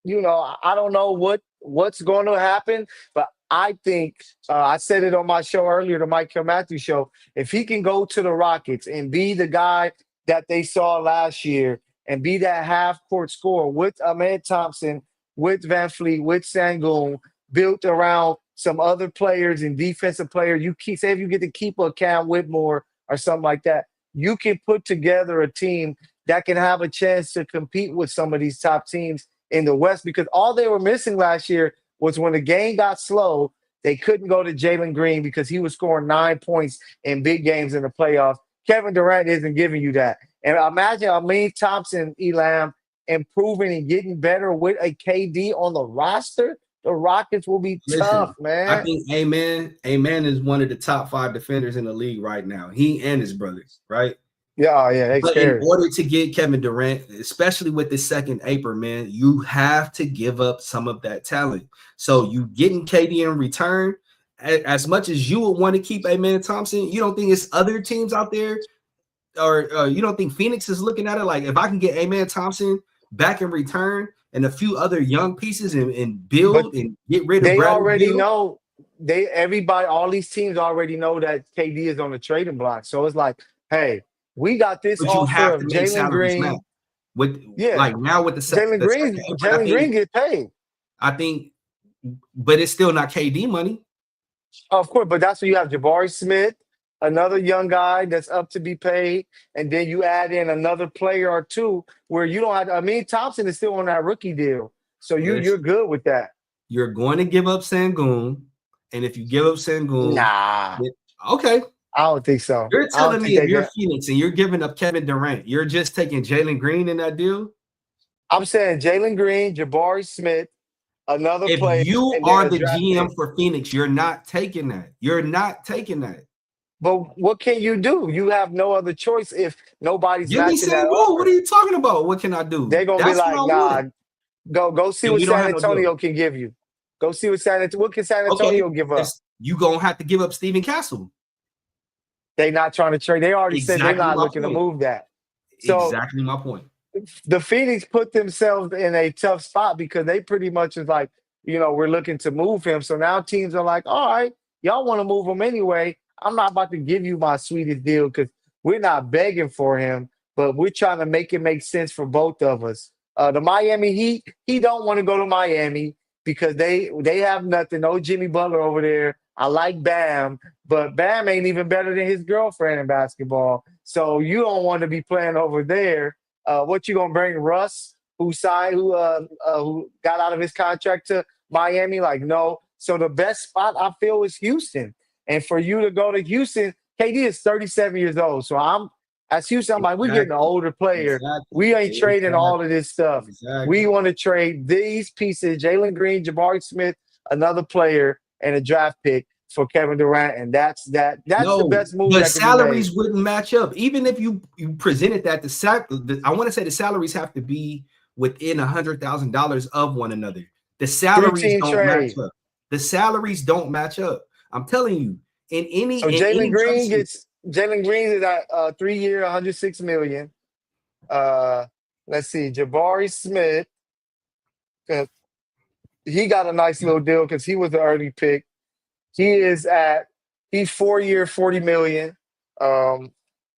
I don't know what's going to happen, but I think I said it on my show earlier, the Mykell Mathieu show. If he can go to the Rockets and be the guy that they saw last year and be that half court scorer with Ahmed Thompson, with Van Fleet, with Sangoon, built around some other players and defensive players, say if you get to keep a Cam Whitmore or something like that, you can put together a team that can have a chance to compete with some of these top teams in the West, because all they were missing last year was when the game got slow, they couldn't go to Jalen Green because he was scoring 9 points in big games in the playoffs. Kevin Durant isn't giving you that. And imagine Amin Thompson, Elam, improving and getting better with a KD on the roster. The Rockets will be tough, Listen, I man. think Amen is one of the top 5 defenders in the league right now. He and his brothers, right? Yeah, they But in scary. order to get Kevin Durant, especially with the second apron, man, you have to give up some of that talent. So you getting KD in return, as much as you would want to keep Amen Thompson, you don't think it's other teams out there, or you don't think Phoenix is looking at it like, if I can get Amen Thompson back in return and a few other young pieces and But build and get rid of they Bradley already Beal, know. All these teams already know that KD is on the trading block. So it's like, hey, we got this but you offer have of to make Jalen salaries match. Green. With Yeah, like now with the second apron, Jalen Green get paid. I think, but it's still not KD money. Of course, but that's where you have Jabari Smith, another young guy that's up to be paid, and then you add in another player or two where you don't have. I mean, Thompson is still on that rookie deal, so you're Listen, good with that. you're going to give up Sangoon, and if you give up Sangoon, Nah, okay. I don't think so. You're I don't telling think me if they you're can. Phoenix and you're giving up Kevin Durant, you're just taking Jalen Green in that deal? I'm saying Jalen Green, Jabari Smith, another If player, you and then are a the draft GM pick. for Phoenix, you're not taking that. You're not taking that. But what can you do? You have no other choice if nobody's Give me matching that Sangoon. What are offer. you talking about? What can I do? They're gonna be That's what like, I nah, want. go see And what we don't San have no deal. Antonio can give you. Go see what can San Okay. Antonio give up. You gonna have to give up Steven Castle. They not trying to trade. They already said they're Exactly not my looking to point. move that. So Exactly my point. the Phoenix put themselves in a tough spot because they pretty much is like, we're looking to move him. So now teams are like, all right, y'all want to move him anyway. I'm not about to give you my sweetest deal because we're not begging for him, but we're trying to make it make sense for both of us. The Miami Heat, he don't want to go to Miami because they have nothing. No Jimmy Butler over there. I like Bam, but Bam ain't even better than his girlfriend in basketball. So you don't want to be playing over there. What you gonna bring Russ, who got out of his contract to Miami? Like, no. So the best spot I feel is Houston. And for you to go to Houston, KD is 37 years old. So as Houston, I'm like, we're getting an Exactly. older player. Exactly. We ain't trading all of this stuff. We Exactly. want to trade these pieces: Jalen Green, Jabari Smith, another player, and a draft pick for Kevin Durant. And that's the No, best move the that can be made. salaries wouldn't match up. Even if you presented that, I want to say the salaries have to be within $100,000 of one another. The salaries 3-team don't match trade. up. The salaries don't match up. I'm telling you, in So any trade, Jalen Green is at 3 year, 106 million. Uh, let's see, Jabari Smith, uh, he got a nice little deal because he was the early pick. He's 4 year, 40 million. Um,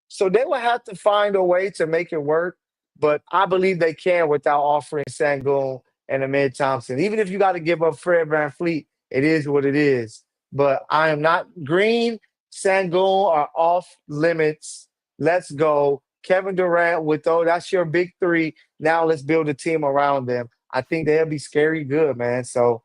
so they will have to find a way to make it work, but I believe they can without offering Sangoon and Ahmed Thompson. Even if you got to give up Fred Van Fleet, it is what it is. But I am not Green, Sangoon are off limits. Let's go. Kevin Durant with that's your big three. Now let's build a team around them. I think they'll be scary good, man. So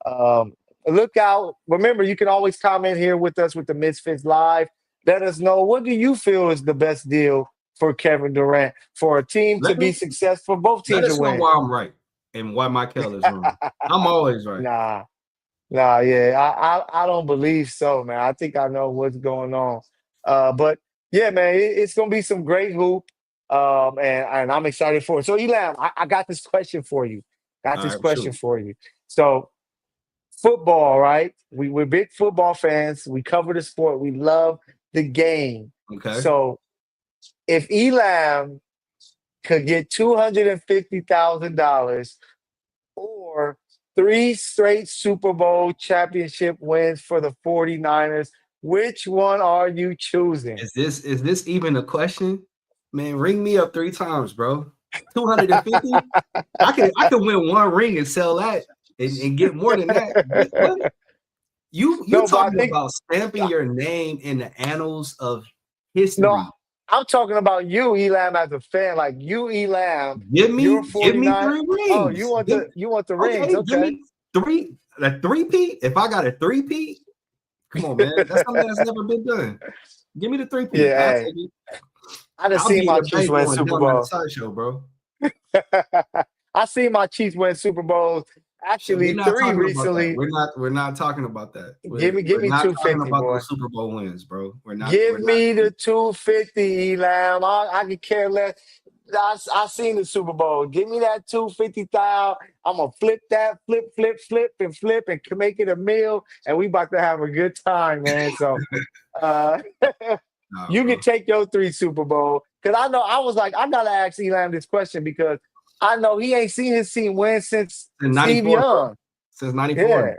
um, look out. Remember, you can always comment here with us with the Misfits Live. Let us know, what do you feel is the best deal for Kevin Durant. For a team to Let be me successful, both let teams to us know win. why I'm right and why Mykell is wrong. I'm always right. Nah, nah, yeah, I don't believe so, man. I think I know what's going on. But yeah, man, it's gonna be some great hoop. And I'm excited for it. So Elam, I got this question for you. Got All this right, question shoot. for you. So football, right? We're big football fans. We cover the sport. We love the game. Okay. So if Elam could get $250,000 or three straight Super Bowl championship wins for the 49ers, which one are you choosing? Is this even a question? Man, ring me up 3 times, bro. 250? I can win one ring and sell that and get more than that. What? You No, but I talking think about stamping your name in the annals of no, history. I'm talking about you, Elam, as a fan. Like you, Elam, Give you're me give me 49. three Oh, you rings. want the rings. Okay, give Okay. me a three-peat. If I got a three-peat, come on, man. That's something that's never been done. Give me the three-peat. Yeah, I'll hey, take it. I done I'll seen be in my the Chiefs bank win going Super down at a Bowl. sideshow, bro. I seen my Chiefs win Super Bowls. Shit, we're Actually, not three talking about that. recently. We're not talking about that. Give We're, me, give we're me not talking 250, about boy. those Super Bowl wins, bro. We're not. Give We're not. me the 250, Elam. I could care less. I seen the Super Bowl. Give me that 250,000. I'm gonna flip that, flip, and can make it a meal. And we about to have a good time, man. So uh Nah, you can bro. take your three Super Bowl. Cause I know I was like, I gotta ask Elam this question because I know he ain't seen his team win since Since Steve '94, bro. Young. Since '94. Yeah.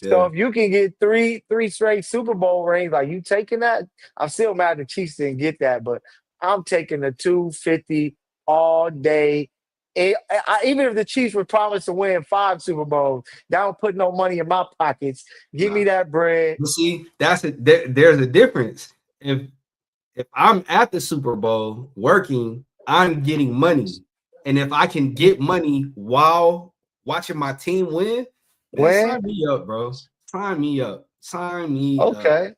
So Yeah. if you can get three straight Super Bowl rings, like you taking that, I'm still mad the Chiefs didn't get that, but I'm taking the 250 all day. Even if the Chiefs were promised to win five Super Bowls, that don't put no money in my pockets. Give me Nah. that bread. You see, there's a difference. If I'm at the Super Bowl working, I'm getting money. And if I can get money while watching my team win, man, When? sign me up, bro. Sign me up. Sign me up. Okay.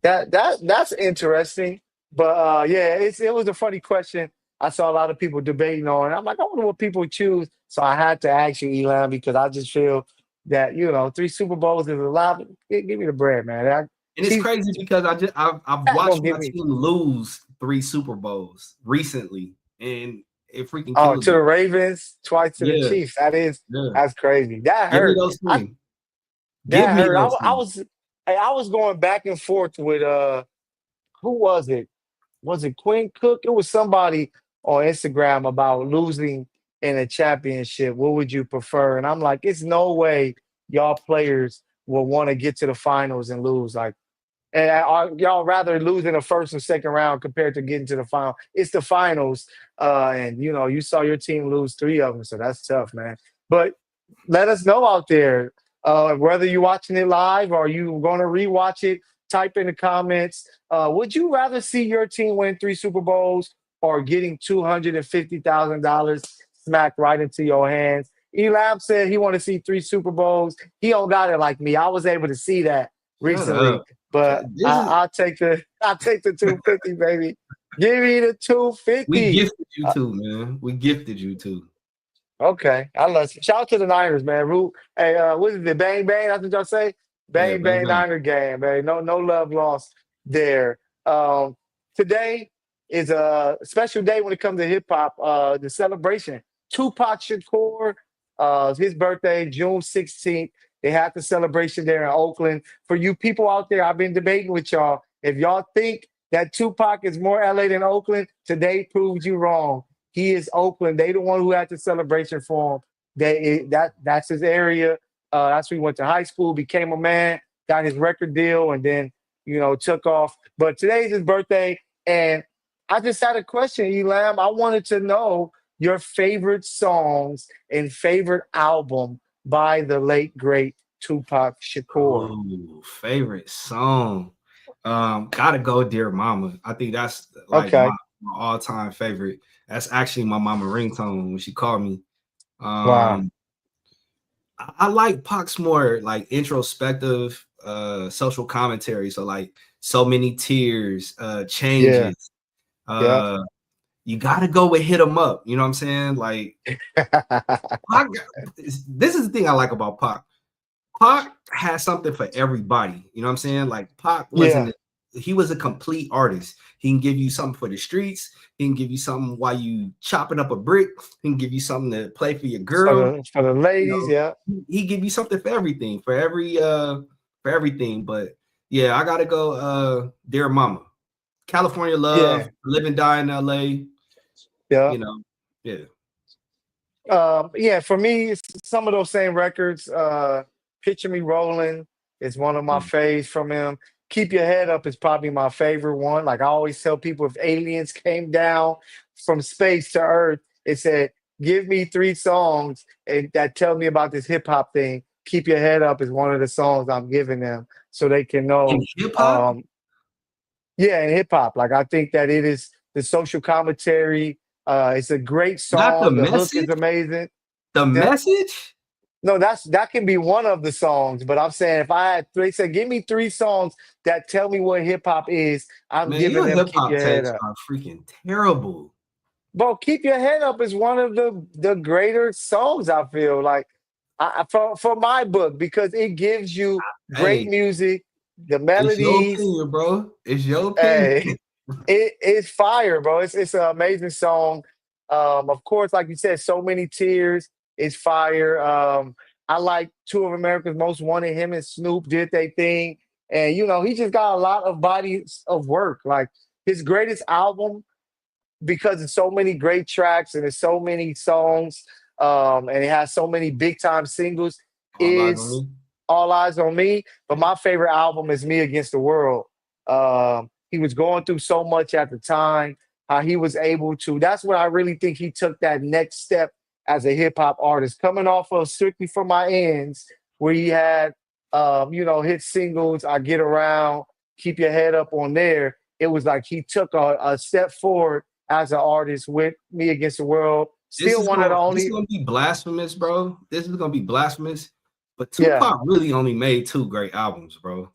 That's interesting. But yeah, it was a funny question. I saw a lot of people debating on. I'm like, I wonder what people choose. So I had to ask you, Elon, because I just feel that three Super Bowls is a lot. Give me the bread, man. And it's Chiefs crazy because I've not watched gonna my give me. team lose 3 Super Bowls recently, and it freaking Oh, kills to me. the Ravens, twice to the Yeah, Chiefs. yeah. That's crazy. That Give me hurt. those I three. Give that me hurt. those I three. was hey, I was going back and forth with who was it? Was it Quinn Cook? It was somebody on Instagram about losing in a championship. What would you prefer? And I'm like, it's no way y'all players will want to get to the finals and lose. Like, and are y'all rather lose in the first and second round compared to getting to the final? It's the finals, and you saw your team lose three of them, so that's tough, man. But let us know out there whether you're watching it live or you going to rewatch it. Type in the comments. Would you rather see your team win three Super Bowls or getting $250,000 smacked right into your hands? Elam said he want to see three Super Bowls. He don't got it like me. I was able to see that Shut recently, up. but This is I'll take the 250, baby. Give me the we 250. gifted you too, man. We gifted you too. Okay, I love it. Shout out to the Niners, man. Root, hey, what is it? Bang bang. That's what y'all say. Yeah, Bang bang bang bang. Niner game, man. No love lost there. Today is a special day when it comes to hip hop. The celebration. Tupac Shakur, his birthday, June 16th. They had the celebration there in Oakland. For you people out there, I've been debating with y'all. If y'all think that Tupac is more LA than Oakland, today proves you wrong. He is Oakland. They the one who had the celebration for him. That's his area. That's where he went to high school, became a man, got his record deal, and then took off. But today's his birthday, and I just had a question, Elam. I wanted to know your favorite songs and favorite album by the late great Tupac Shakur. Oh, favorite song. Gotta go, Dear Mama. I think that's like my, Okay. my all-time favorite. That's actually my mama ringtone when she called me. Wow. Um, I like Pac's more like introspective, social commentary. So like so many tears, Yeah. changes. Yeah. You got to go with hit 'em up. You know what I'm saying? Like, Pac, this is the thing I like about Pac. Pac has something for everybody. You know what I'm saying? Like Pac Yeah. wasn't. He was a complete artist. He can give you something for the streets. He can give you something while you chopping up a brick. He can give you something to play for your girl. For the You ladies, know, yeah. he give you something for everything, for everything. But yeah, I gotta go. Dear Mama, California Love, Yeah. Live and Die in LA. Yeah. You know, yeah. Yeah, for me, it's some of those same records. Picture Me Rolling is one of my Mm. faves from him. Keep Your Head Up is probably my favorite one. Like I always tell people, if aliens came down from space to Earth, it said, "Give me three songs and that tell me about this hip hop thing." Keep Your Head Up is one of the songs I'm giving them so they can In know. hip hop, Um, yeah, in hip hop, like I think that it is the social commentary. It's a great not the song. The hook is message. amazing. The Yeah. message. No, that can be one of the songs, but I'm saying if I had three, say, give me three songs that tell me what hip hop is, I'm Man, giving your them hip Keep hop Your Head takes Up. are freaking terrible. Bro, Keep Your Head Up is one of the greater songs, I feel like for my book, because it gives you great Hey, music, the it's your melodies. opinion, bro. It's your opinion. Hey, it's fire, bro. It's an amazing song. Of course, like you said, So Many Tears is fire. I like Two of America's Most Wanted. Him and Snoop did their thing, and he just got a lot of bodies of work. Like his greatest album, because it's so many great tracks and there's so many songs, and it has so many big time singles. All eyes on Is me. All Eyes on Me, but my favorite album is Me Against the World. He was going through so much at the time. How he was able to. That's what I really think he took that next step as a hip hop artist, coming off of Strictly for My Ends, where he had, hit singles. I Get Around, Keep Your Head Up on there. It was like he took a step forward as an artist with Me Against the World. Still one of the This is only, gonna be blasphemous, bro. This is gonna be blasphemous. But yeah, Tupac really only made two great albums, bro.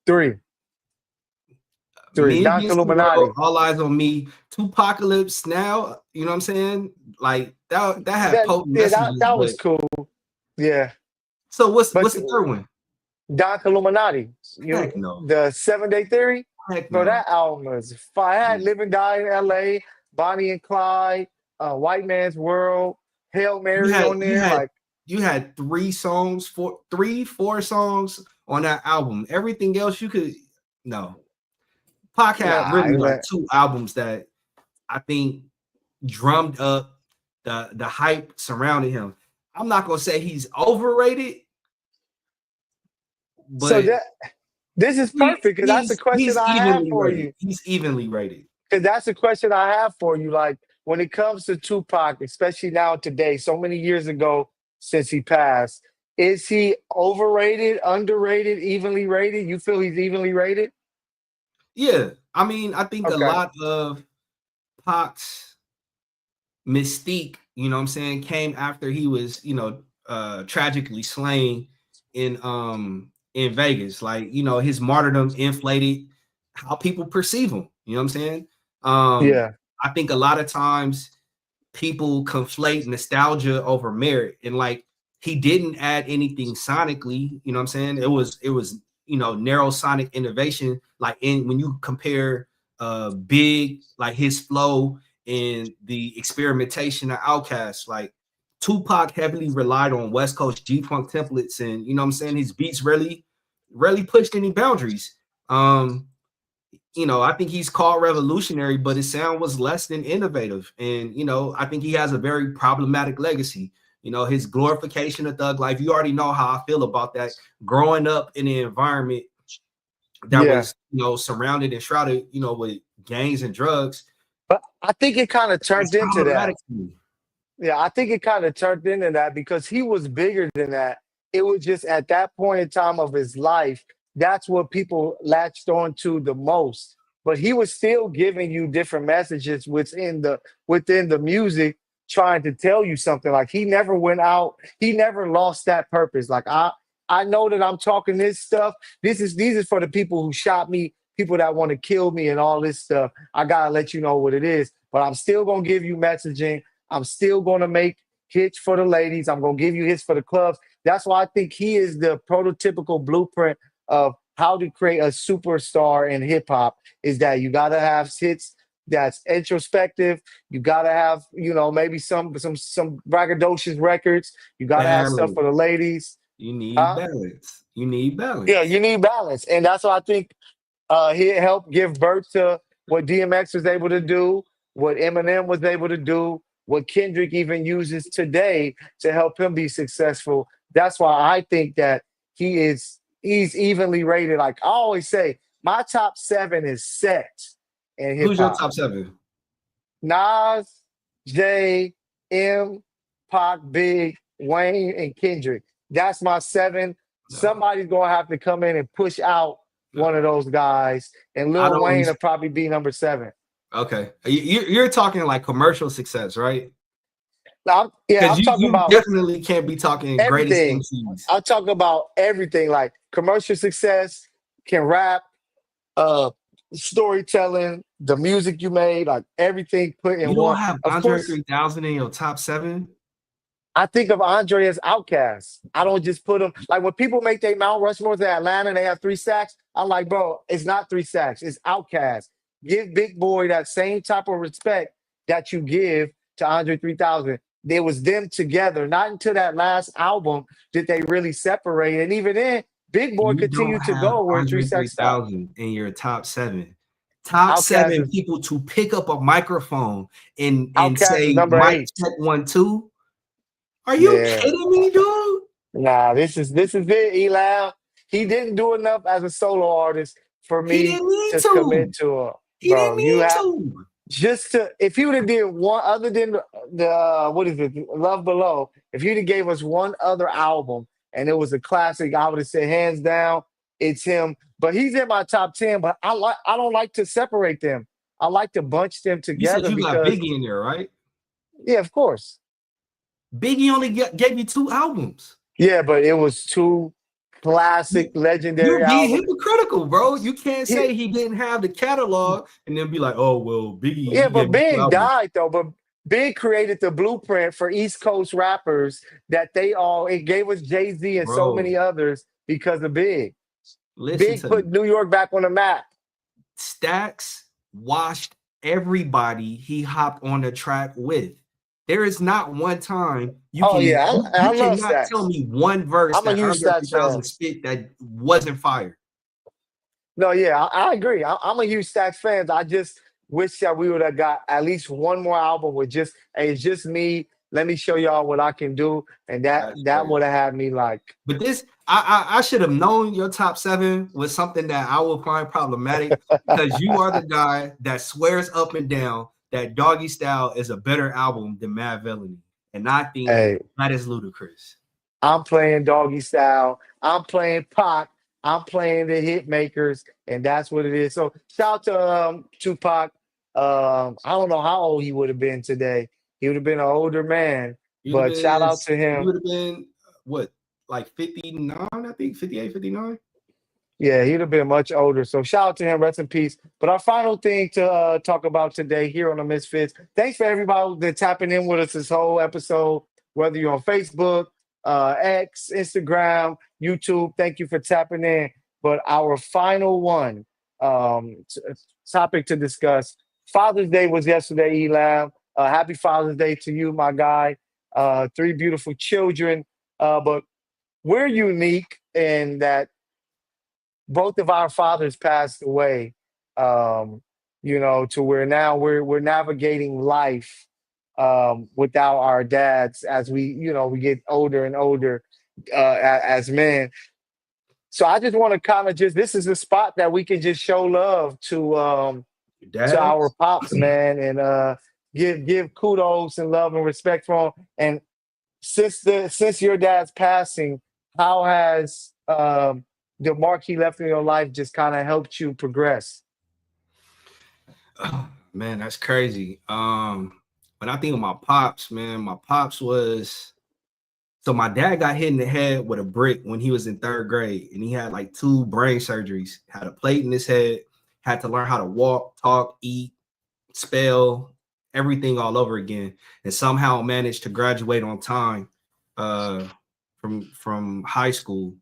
three, three. Me Don Against the World, Illuminati. All Eyes on Me, Tupacalypse Now. You know what I'm saying? Like that had That potent yeah, that messages. that But was cool. Yeah, so but what's the third one? Don Illuminati, Heck no. the 7 Day Theory, Heck bro. no. That album was fire. I had Live and Die in L.A., Bonnie and Clyde, White Man's World, Hail You Mary had on you there. had Like, you had four songs on that album. Everything else you could no. Pac had nah, really like two albums that I think drummed up the hype surrounding him. I'm not gonna say he's overrated, so but that this is perfect because that's the question I have evenly for rated. you. He's evenly rated. Because that's the question I have for you. Like when it comes to Tupac, especially now today, so many years ago since he passed, is he overrated, underrated, evenly rated? You feel he's evenly rated? Yeah, I mean, I think a Okay. lot of Pac's mystique, you know what I'm saying, came after he was, tragically slain in Vegas. Like, his martyrdom inflated how people perceive him. You know what I'm saying? Yeah. I think a lot of times people conflate nostalgia over merit. And like he didn't add anything sonically, you know what I'm saying? It was narrow sonic innovation. Like when you compare Big, like his flow and the experimentation of Outkast, like Tupac heavily relied on West Coast G-Funk templates, and you know what I'm saying, his beats rarely pushed any boundaries. I think he's called revolutionary, but his sound was less than innovative. And, I think he has a very problematic legacy. His glorification of thug life, you already know how I feel about that. Growing up in an environment that Yeah. was, surrounded and shrouded, with gangs and drugs, But I think it kind of that's turned into that. problematic to me. Yeah, I think it kind of turned into that because he was bigger than that. It was just at that point in time of his life, that's what people latched on to the most. But he was still giving you different messages within the music, trying to tell you something. Like he never went out, he never lost that purpose. Like I know that I'm talking this stuff. These is for the people who shot me, people that want to kill me and all this stuff, I gotta let you know what it is. But I'm still gonna give you messaging. I'm still gonna make hits for the ladies. I'm gonna give you hits for the clubs. That's why I think he is the prototypical blueprint of how to create a superstar in hip hop. Is that you gotta have hits that's introspective. You gotta have, maybe some braggadocious records. You gotta have stuff for the Balance. ladies. You need Huh? balance. You need Yeah, balance. you need balance, and that's why I think he helped give birth to what DMX was able to do, what Eminem was able to do, what Kendrick even uses today to help him be successful. That's why I think that he's evenly rated. Like I always say, my top seven is set in hip Who's your hop. top seven? Nas, Jay, M, Pac, Big, Wayne, and Kendrick. That's my seven. No, Somebody's gonna have to come in and push out one of no. those guys, and I Lil don't. Wayne will probably be number seven. Okay, you're talking like commercial success, right? Yeah, Because I'm you talking you about definitely can't be talking greatest everything. MCs, I'm talking about everything, like commercial success, can rap, uh, storytelling, the music you made, like everything put in you don't one. have Of Andre course, 3000 in your top seven. I think of Andre as outcast. I don't just put him like when people make their Mount Rushmore to Atlanta and they have 3 sacks. I'm like, bro, it's not 3 sacks. It's outcast. Give Big Boy that same type of respect that you give to Andre 3000. There was them together. Not until that last album did they really separate. And even then, Big Boy You don't continued to have go where three Andre sacks stopped. 3000 in your top seven. Top Outcast seven is people to pick up a microphone and Outcast is say number Mike 8. check 1 2. Are you Yeah. kidding me, dude? Nah, this is it, Eli. He didn't do enough as a solo artist for He me didn't need to commit to. to it, He bro. didn't You need have to. just to if he would have did one other than the what is it, Love Below. If he'd have gave us one other album and it was a classic, I would have said hands down, it's him. But he's in my top 10. But I don't like to separate them. I like to bunch them You said together you got because Biggie in there, right? yeah, of course. Biggie only gave you 2 albums. Yeah, but it was two classic, legendary You're being albums. hypocritical, bro. You can't He, say he didn't have the catalog and then be like, oh, well, Biggie, Yeah, he but gave me 2 albums. Big died though. But Big created the blueprint for East Coast rappers that it gave us Jay-Z and so Bro, many others because of Big. listen Big to me. put New York back on the map. Stacks washed everybody he hopped on the track with. There is not one time Oh yeah, I you love cannot tell Stacks. me one verse I'm a that huge Andre Stacks fan. 3000 spit that wasn't fire. No, yeah, I agree. I'm a huge Stacks fan. I just wish that we would have got at least one more album with just, hey, it's just me. Let me show y'all what I can do, and that That's that crazy. would have had me like, But this, I should have known your top seven was something that I would find problematic because you are the guy that swears up and down that Doggy Style is a better album than Mad Villainy. And I think hey, that is ludicrous. I'm playing Doggy Style. I'm playing Pac. I'm playing the hit makers, and that's what it is. So shout out to Tupac. I don't know how old he would have been today. He would have been an older man, You would have but shout been, out to you him. would have been what, like 59, I think, 58, 59. Yeah, he'd have been much older. So shout out to him. Rest in peace. But our final thing to talk about today here on the Misfits. Thanks for everybody that's tapping in with us this whole episode, whether you're on Facebook, X, Instagram, YouTube. Thank you for tapping in. But our final one topic to discuss. Father's Day was yesterday, Elam. Happy Father's Day to you, my guy. 3 beautiful children. But we're unique in that both of our fathers passed away. Um, to where now we're navigating life without our dads as we get older and older as men. So I just want to kind of just this is a spot that we can just show love Your to our dads? pops, man, and give kudos and love and respect for them. And since your dad's passing, how has the mark he left in your life just kind of helped you progress? Oh, man, that's crazy. When I think of my pops, man, my pops was so my dad got hit in the head with a brick when he was in 3rd grade, and he had like 2 brain surgeries, had a plate in his head, had to learn how to walk, talk, eat, spell, everything all over again, and somehow managed to graduate on time from high school.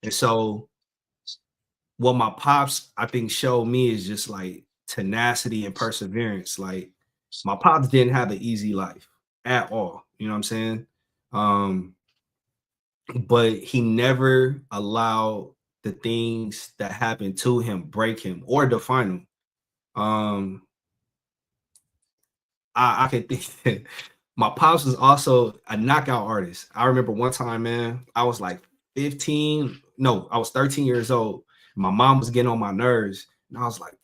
And so what my pops I think showed me is just like tenacity and perseverance. Like my pops didn't have an easy life at all. You know what I'm saying? Um, but he never allowed the things that happened to him break him or define him. I can think my pops was also a knockout artist. I remember one time, man, I was like 15. No, I was 13 years old. My mom was getting on my nerves. And I was like,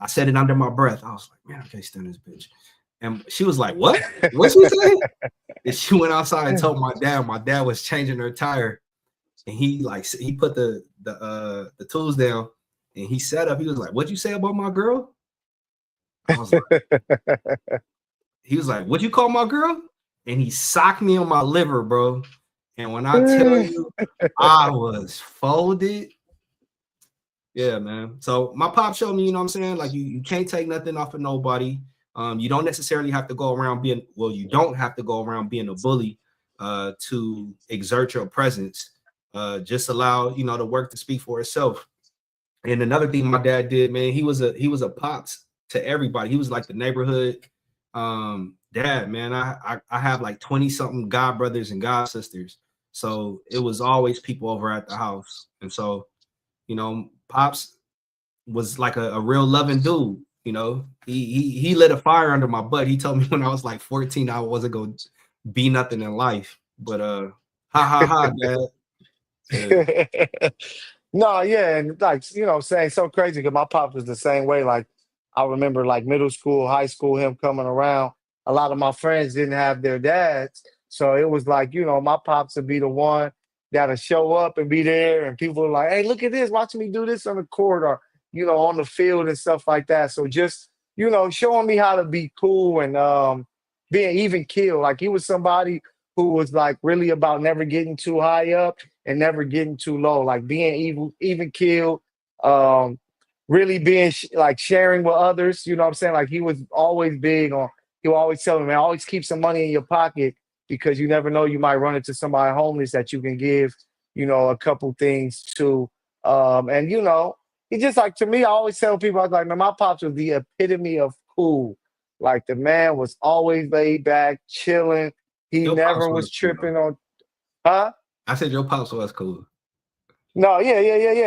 I said it under my breath. I was like, man, I can't stand this bitch. And she was like, what? What you say? And she went outside and told my dad. My dad was changing her tire. And he put the tools down and he sat up. He was like, what'd you say about my girl? I was like, he was like, what'd you call my girl? And he socked me on my liver, bro. And when I tell you, I was folded. Yeah, man. So my pop showed me, you know what I'm saying? Like you can't take nothing off of nobody. You don't necessarily have to go around being, well, you don't have to go around being a bully to exert your presence. Just allow, you know, the work to speak for itself. And another thing my dad did, man, he was a pops to everybody. He was like the neighborhood dad, man. I have like 20 something god brothers and god sisters. So it was always people over at the house. And so, you know, pops was like a real loving dude. You know, he lit a fire under my butt. He told me when I was like 14, I wasn't gonna be nothing in life. But ha ha ha, dad. Yeah. No, yeah, and like you know, saying so crazy because my pop was the same way. Like I remember, like middle school, high school, him coming around. A lot of my friends didn't have their dads, so it was like you know, my pops would be the one that'll show up and be there, and people are like, "Hey, look at this! Watch me do this on the court or you know on the field and stuff like that." So just you know, showing me how to be cool and being even keel. Like he was somebody who was like really about never getting too high up and never getting too low, like being even killed, um, really being like sharing with others. You know what I'm saying? Like he was always big on. He would always tell me, man, always keep some money in your pocket because you never know you might run into somebody homeless that you can give, you know, a couple things to. And you know, he just like to me. I always tell people, I was like, man, my pops was the epitome of cool. Like the man was always laid back, chilling. He Your pops never was was cool though. tripping on, huh? I said your pops was cool. No, yeah.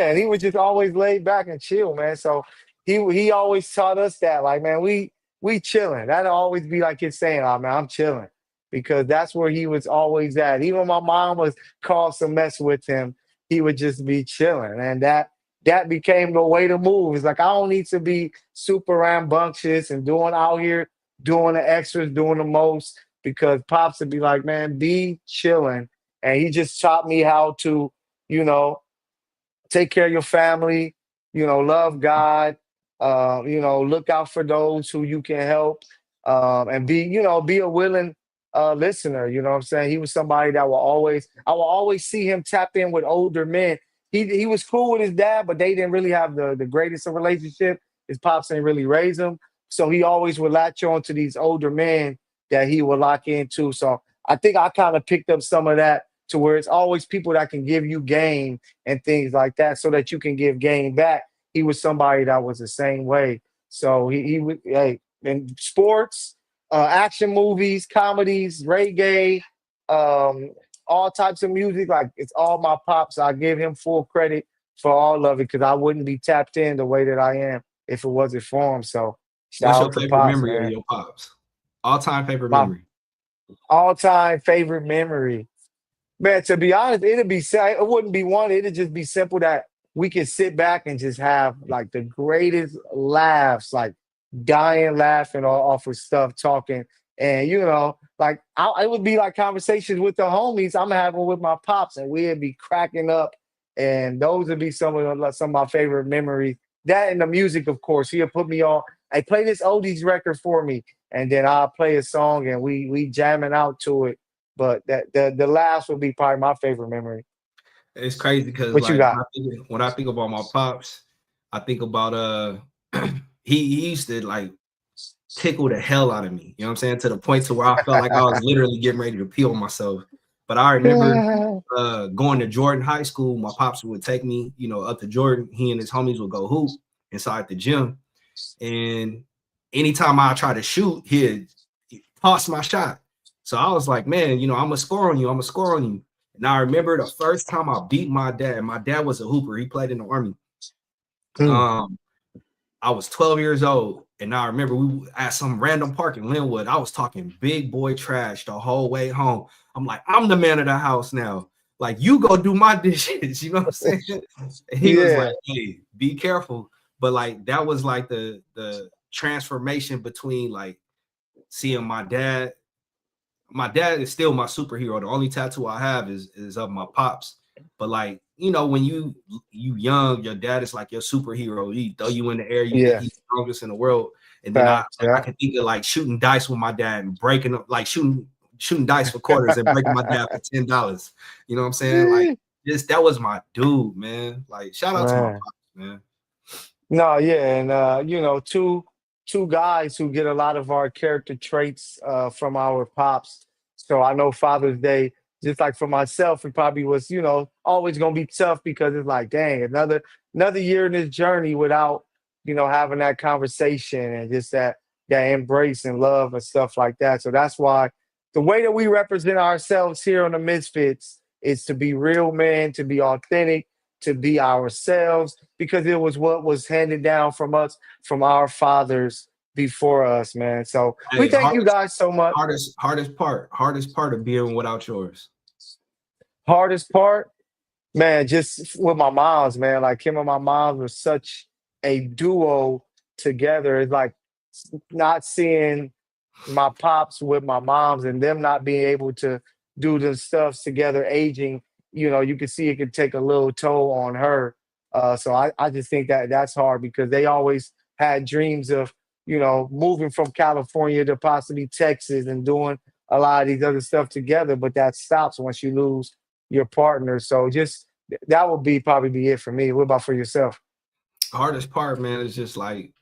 And he was just always laid back and chill, man. So he always taught us that, like, man, we chilling. That'll always be like his saying, oh man, I'm chilling. Because that's where he was always at. Even when my mom was called some mess with him, he would just be chilling. And that became the way to move. It's like I don't need to be super rambunctious and doing out here, doing the extras, doing the most, because Pops would be like, man, be chilling. And he just taught me how to, you know, take care of your family, you know, love God, you know, look out for those who you can help, and be, you know, be a willing listener. You know what I'm saying? He was somebody that I will always see him tap in with older men. He was cool with his dad, but they didn't really have the greatest of relationship. His pops didn't really raise him. So he always would latch on to these older men that he would lock into. So I think I kind of picked up some of that to where it's always people that can give you game and things like that so that you can give game back. He was somebody that was the same way. So he would, hey, in sports, action movies, comedies, reggae, um, all types of music, like it's all my pops. I give him full credit for all of it because I wouldn't be tapped in the way that I am if it wasn't for him. So What's shout your out to favorite Pops, memory of man. your pops? All time favorite My memory. all-time favorite memory. Man, to be honest, it wouldn't be one. It'd just be simple that we could sit back and just have like the greatest laughs, like dying laughing off of stuff, talking, and you know, like it would be like conversations with the homies I'm having with my pops, and we'd be cracking up, and those would be some of my favorite memories. That and the music, of course. He'll put me on. Hey, play this oldies record for me, and then I'll play a song, and we jamming out to it, but that the last would be probably my favorite memory. It's crazy because What you like got? when I think about my pops, I think about he used to like tickle the hell out of me. You know what I'm saying? To the point to where I felt like I was literally getting ready to pee on myself. But I remember going to Jordan High School. My pops would take me, up to Jordan. He and his homies would go hoop inside the gym. And anytime I try to shoot, he'd toss my shot. So I was like, man, I'm gonna score on you. I'm gonna score on you. And I remember the first time I beat my dad. My dad was a hooper. He played in the Army. I was 12 years old, and I remember we at some random park in Linwood. I was talking big boy trash the whole way home. I'm like, I'm the man of the house now. Like, you go do my dishes. You know what I'm saying? And he was like, hey, be careful. But like, that was like the transformation between like seeing my dad. My dad is still my superhero. The only tattoo I have is of my pops. But like, when you young, your dad is like your superhero. He throw you in the air, you think he's the strongest in the world. And then I can think of like shooting dice with my dad and breaking up, like shooting dice for quarters and breaking my dad for $10. You know what I'm saying? Like, that was my dude, man. Like, shout out to my pops, man. No, yeah, and two guys who get a lot of our character traits from our pops. So I know Father's Day, just like for myself, it probably was, always gonna be tough because it's like, dang, another year in this journey without, having that conversation and just that embrace and love and stuff like that. So that's why the way that we represent ourselves here on the Misfits is to be real, man, to be authentic, to be ourselves, because it was what was handed down from us, from our fathers before us, man. So we thank you guys so much. Hardest part of being without yours. Hardest part, man, just with my moms, man. Like him and my mom were such a duo together. It's like not seeing my pops with my moms and them not being able to do the stuff together, aging, you can see it could take a little toll on her. So I just think that that's hard because they always had dreams of, moving from California to possibly Texas and doing a lot of these other stuff together, but that stops once you lose your partner. So just that would probably be it for me. What about for yourself? Hardest part, man, is just like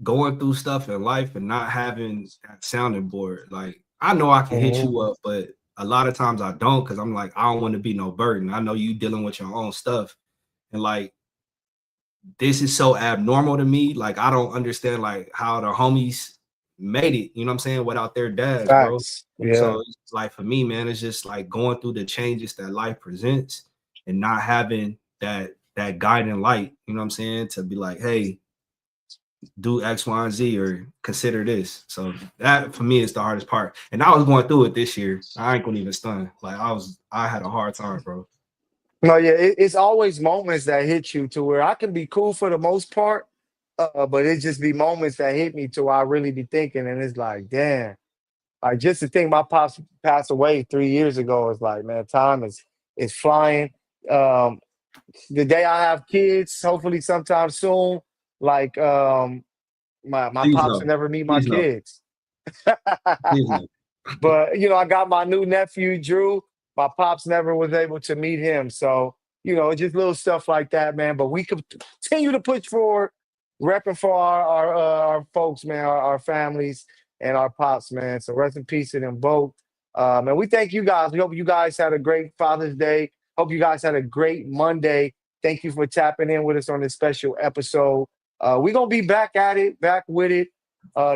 going through stuff in life and not having that sounding board. Like, I know I can hit you up, but a lot of times I don't, because I'm like, I don't want to be no burden. I know you dealing with your own stuff. And like, this is so abnormal to me. Like, I don't understand like how the homies made it, you know what I'm saying, without their dads, bro. Yeah. So it's like, for me, man, it's just like going through the changes that life presents and not having that guiding light, you know what I'm saying, to be like, hey, do X, Y, and Z, or consider this. So that for me is the hardest part. And I was going through it this year. I ain't gonna even stun. Like, I had a hard time, bro. No, yeah, it's always moments that hit you to where I can be cool for the most part, but it just be moments that hit me to where I really be thinking, and it's like, damn, like just to think my pops passed away 3 years ago is like, man, time is flying. Um, the day I have kids, hopefully sometime soon, like my Please pops no. will never meet my Please no. kids. Please no. But I got my new nephew Drew. My pops never was able to meet him, so just little stuff like that, man. But we could continue to push forward, repping for our folks, man, our families and our pops, man. So rest in peace to them both. And we thank you guys. We hope you guys had a great Father's Day. Hope you guys had a great Monday. Thank you for tapping in with us on this special episode. We're gonna be back at it, back with it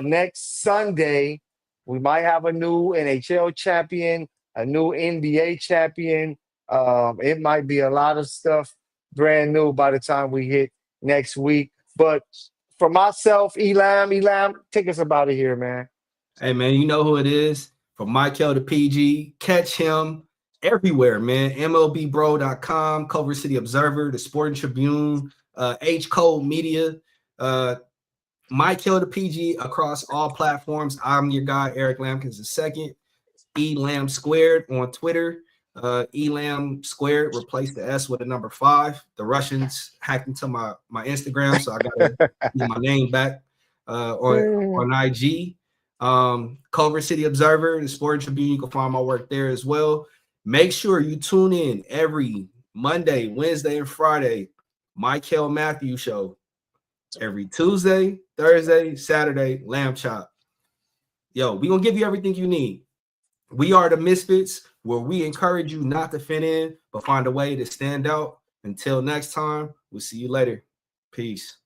next Sunday. We might have a new NHL champion, a new NBA champion. It might be a lot of stuff brand new by the time we hit next week. But for myself, Elam, take us about it here, man. Hey, man, you know who it is. From Mykell to PG, catch him everywhere, man. MLBbro.com, Culver City Observer, the Sporting Tribune, H Code Media, Mykell to PG across all platforms. I'm your guy, Eric Lambkins II. Elam Squared on Twitter. Elam Squared, replace the S with a number 5. The Russians hacked into my Instagram, so I gotta get my name back on IG. Culver City Observer, the Sporting Tribune, you can find my work there as well. Make sure you tune in every Monday, Wednesday, and Friday. Mathieu Show. every Tuesday, Thursday, Saturday, lamb chop. Yo, we gonna give you everything you need. We are the Misfits, where we encourage you not to fit in, but find a way to stand out. Until next time, we'll see you later. Peace.